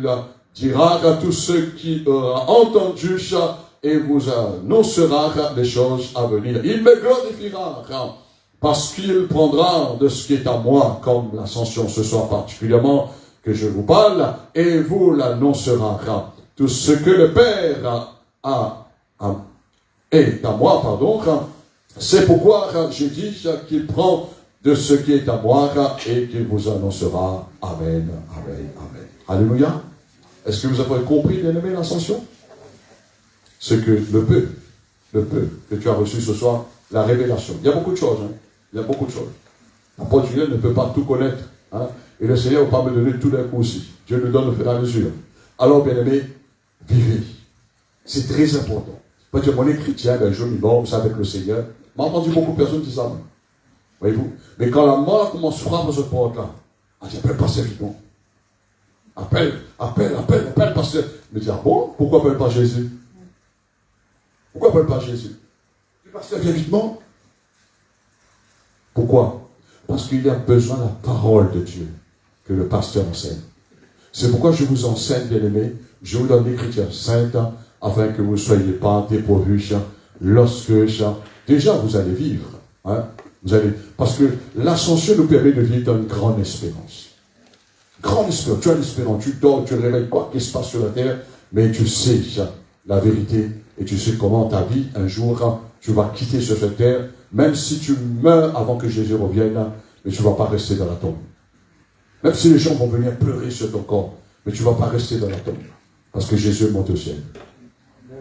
Speaker 2: dira à tous ceux qui aura entendu et vous annoncera les choses à venir. Il me glorifiera parce qu'il prendra de ce qui est à moi, comme l'ascension ce soir particulièrement que je vous parle, et vous l'annoncera. Tout ce que le Père est à moi, c'est pourquoi j'ai dit qu'il prend de ce qui est à moi et qu'il vous annoncera. Amen, amen, amen. Alléluia. Est-ce que vous avez compris, bien-aimé, l'ascension? Ce que le peu que tu as reçu ce soir, la révélation. Il y a beaucoup de choses, il y a beaucoup de choses. L'apôtre Julien ne peut pas tout connaître, et le Seigneur ne va pas me donner tout d'un coup aussi. Dieu nous donne au fur et à mesure. Alors, bien-aimé, vivez. C'est très important. Pas dire, on est chrétien, ben, je m'y ça avec le Seigneur. J'ai entendu beaucoup de personnes dire ça. Voyez-vous? Mais quand la mort commence à frapper à cette porte-là, appelle pasteur vivant. Appelle, pasteur. Je me dis, ah bon? Pourquoi appelle pas Jésus? Pourquoi appelle pas Jésus? Le pasteur vient vitement. Pourquoi? Parce qu'il y a besoin de la parole de Dieu que le pasteur enseigne. C'est pourquoi je vous enseigne, bien-aimés, je vous donne l'Écriture sainte, afin que vous ne soyez pas dépourvus lorsque déjà vous allez vivre. Parce que l'ascension nous permet de vivre dans une grande espérance. Grande espérance. Tu as l'espérance, tu dors, tu réveilles quoi qu'il se passe sur la terre, mais tu sais la vérité et tu sais comment ta vie, un jour, tu vas quitter sur cette terre, même si tu meurs avant que Jésus revienne, mais tu ne vas pas rester dans la tombe. Même si les gens vont venir pleurer sur ton corps, mais tu ne vas pas rester dans la tombe. Parce que Jésus monte au ciel.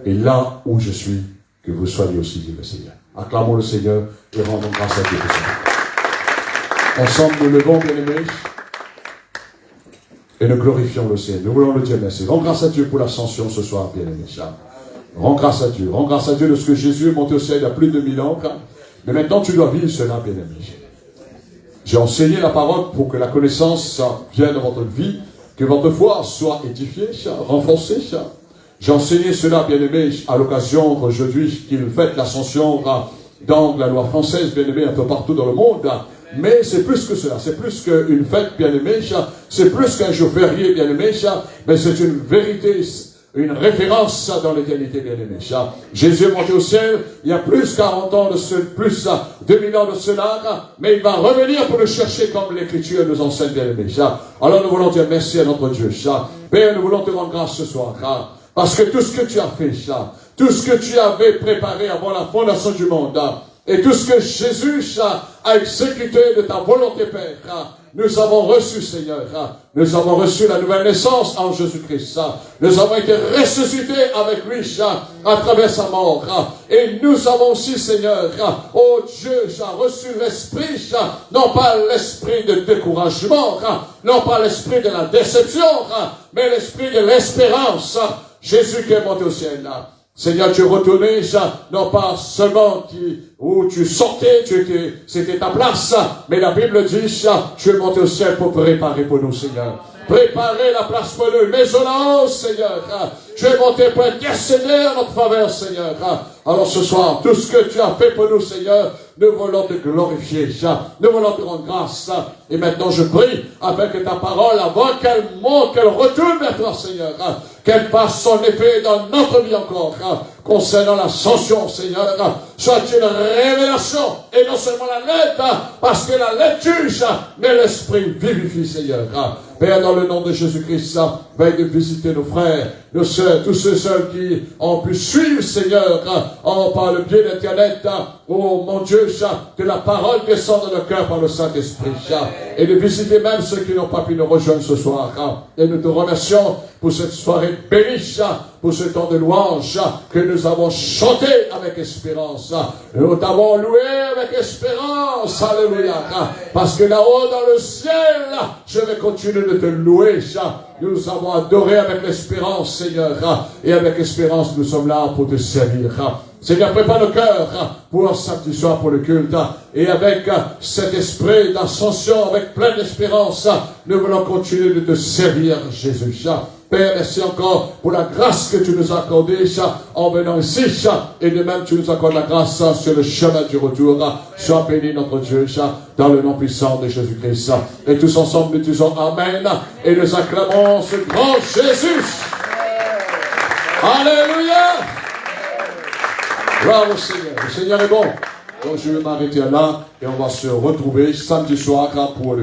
Speaker 2: Et là où je suis, que vous soyez aussi, dit le Seigneur. Acclamons le Seigneur et rendons grâce à Dieu pour ça. Ensemble, nous levons, bien-aimés, et nous glorifions le Seigneur. Nous voulons le dire merci. Rends grâce à Dieu pour l'ascension ce soir, bien-aimés. Rends grâce à Dieu. Rends grâce à Dieu de ce que Jésus est monté au ciel il y a plus de 1000 ans. Mais maintenant, tu dois vivre cela, bien-aimés. J'ai enseigné la parole pour que la connaissance vienne dans votre vie, que votre foi soit édifiée, renforcée. J'ai enseigné cela, bien-aimé, à l'occasion aujourd'hui qu'il fête l'ascension dans la loi française, bien-aimé, un peu partout dans le monde. Mais c'est plus que cela, c'est plus qu'une fête, bien-aimé, c'est plus qu'un jour férié, bien-aimé, mais c'est une vérité, une référence dans l'éternité, bien-aimé. Jésus est monté au ciel, il y a plus 40 ans, plus 2000 ans de cela, mais il va revenir pour le chercher comme l'Écriture nous enseigne, bien-aimé. Alors nous voulons dire merci à notre Dieu. Père, nous voulons te rendre grâce ce soir, parce que tout ce que tu as fait, tout ce que tu avais préparé avant la fondation du monde, et tout ce que Jésus a exécuté de ta volonté, Père, nous avons reçu, Seigneur, nous avons reçu la nouvelle naissance en Jésus-Christ. Nous avons été ressuscités avec lui à travers sa mort. Et nous avons aussi, Seigneur, oh Dieu, reçu l'esprit, non pas l'esprit de découragement, non pas l'esprit de la déception, mais l'esprit de l'espérance. Jésus qui est monté au ciel. Seigneur, tu es retourné, non pas seulement où tu sortais, c'était ta place, mais la Bible dit, tu es monté au ciel pour préparer pour nous, Seigneur. Préparer la place pour nous, maisonnons, Seigneur. Tu es monté pour intercéder en notre faveur, Seigneur. Alors ce soir, tout ce que tu as fait pour nous, Seigneur, nous voulons te glorifier, nous voulons te rendre grâce. Et maintenant, je prie, avec ta parole, avant qu'elle monte, qu'elle retourne vers toi, Seigneur, qu'elle passe son épée dans notre vie encore, concernant l'ascension, Seigneur, soit une révélation, et non seulement la lettre, parce que la lettre juge, mais l'esprit vivifie, Seigneur. Père, dans le nom de Jésus-Christ, veille de visiter nos frères, nos sœurs, tous ceux qui ont pu suivre, Seigneur, par le biais d'Internet. Oh mon Dieu, que la parole descende dans le cœur par le Saint-Esprit, et de visiter même ceux qui n'ont pas pu nous rejoindre ce soir. Et nous te remercions pour cette soirée bénie, pour ce temps de louange que nous avons chanté avec espérance. Nous t'avons loué avec espérance. Alléluia. Parce que là-haut dans le ciel, je vais continuer de te louer. Nous avons adoré avec l'espérance, Seigneur. Et avec espérance, nous sommes là pour te servir. Seigneur, prépare nos cœurs pour samedi soir pour le culte. Et avec cet esprit d'ascension, avec pleine d'espérance, nous voulons continuer de te servir, Jésus. Père, merci encore pour la grâce que tu nous as accordée en venant ici. Et de même, tu nous accordes la grâce sur le chemin du retour. Sois béni, notre Dieu, dans le nom puissant de Jésus-Christ. Et tous ensemble, nous disons Amen. Et nous acclamons ce grand Jésus. Alléluia. Gloire au Seigneur. Le Seigneur est bon. Donc je vais m'arrêter là et on va se retrouver samedi soir pour le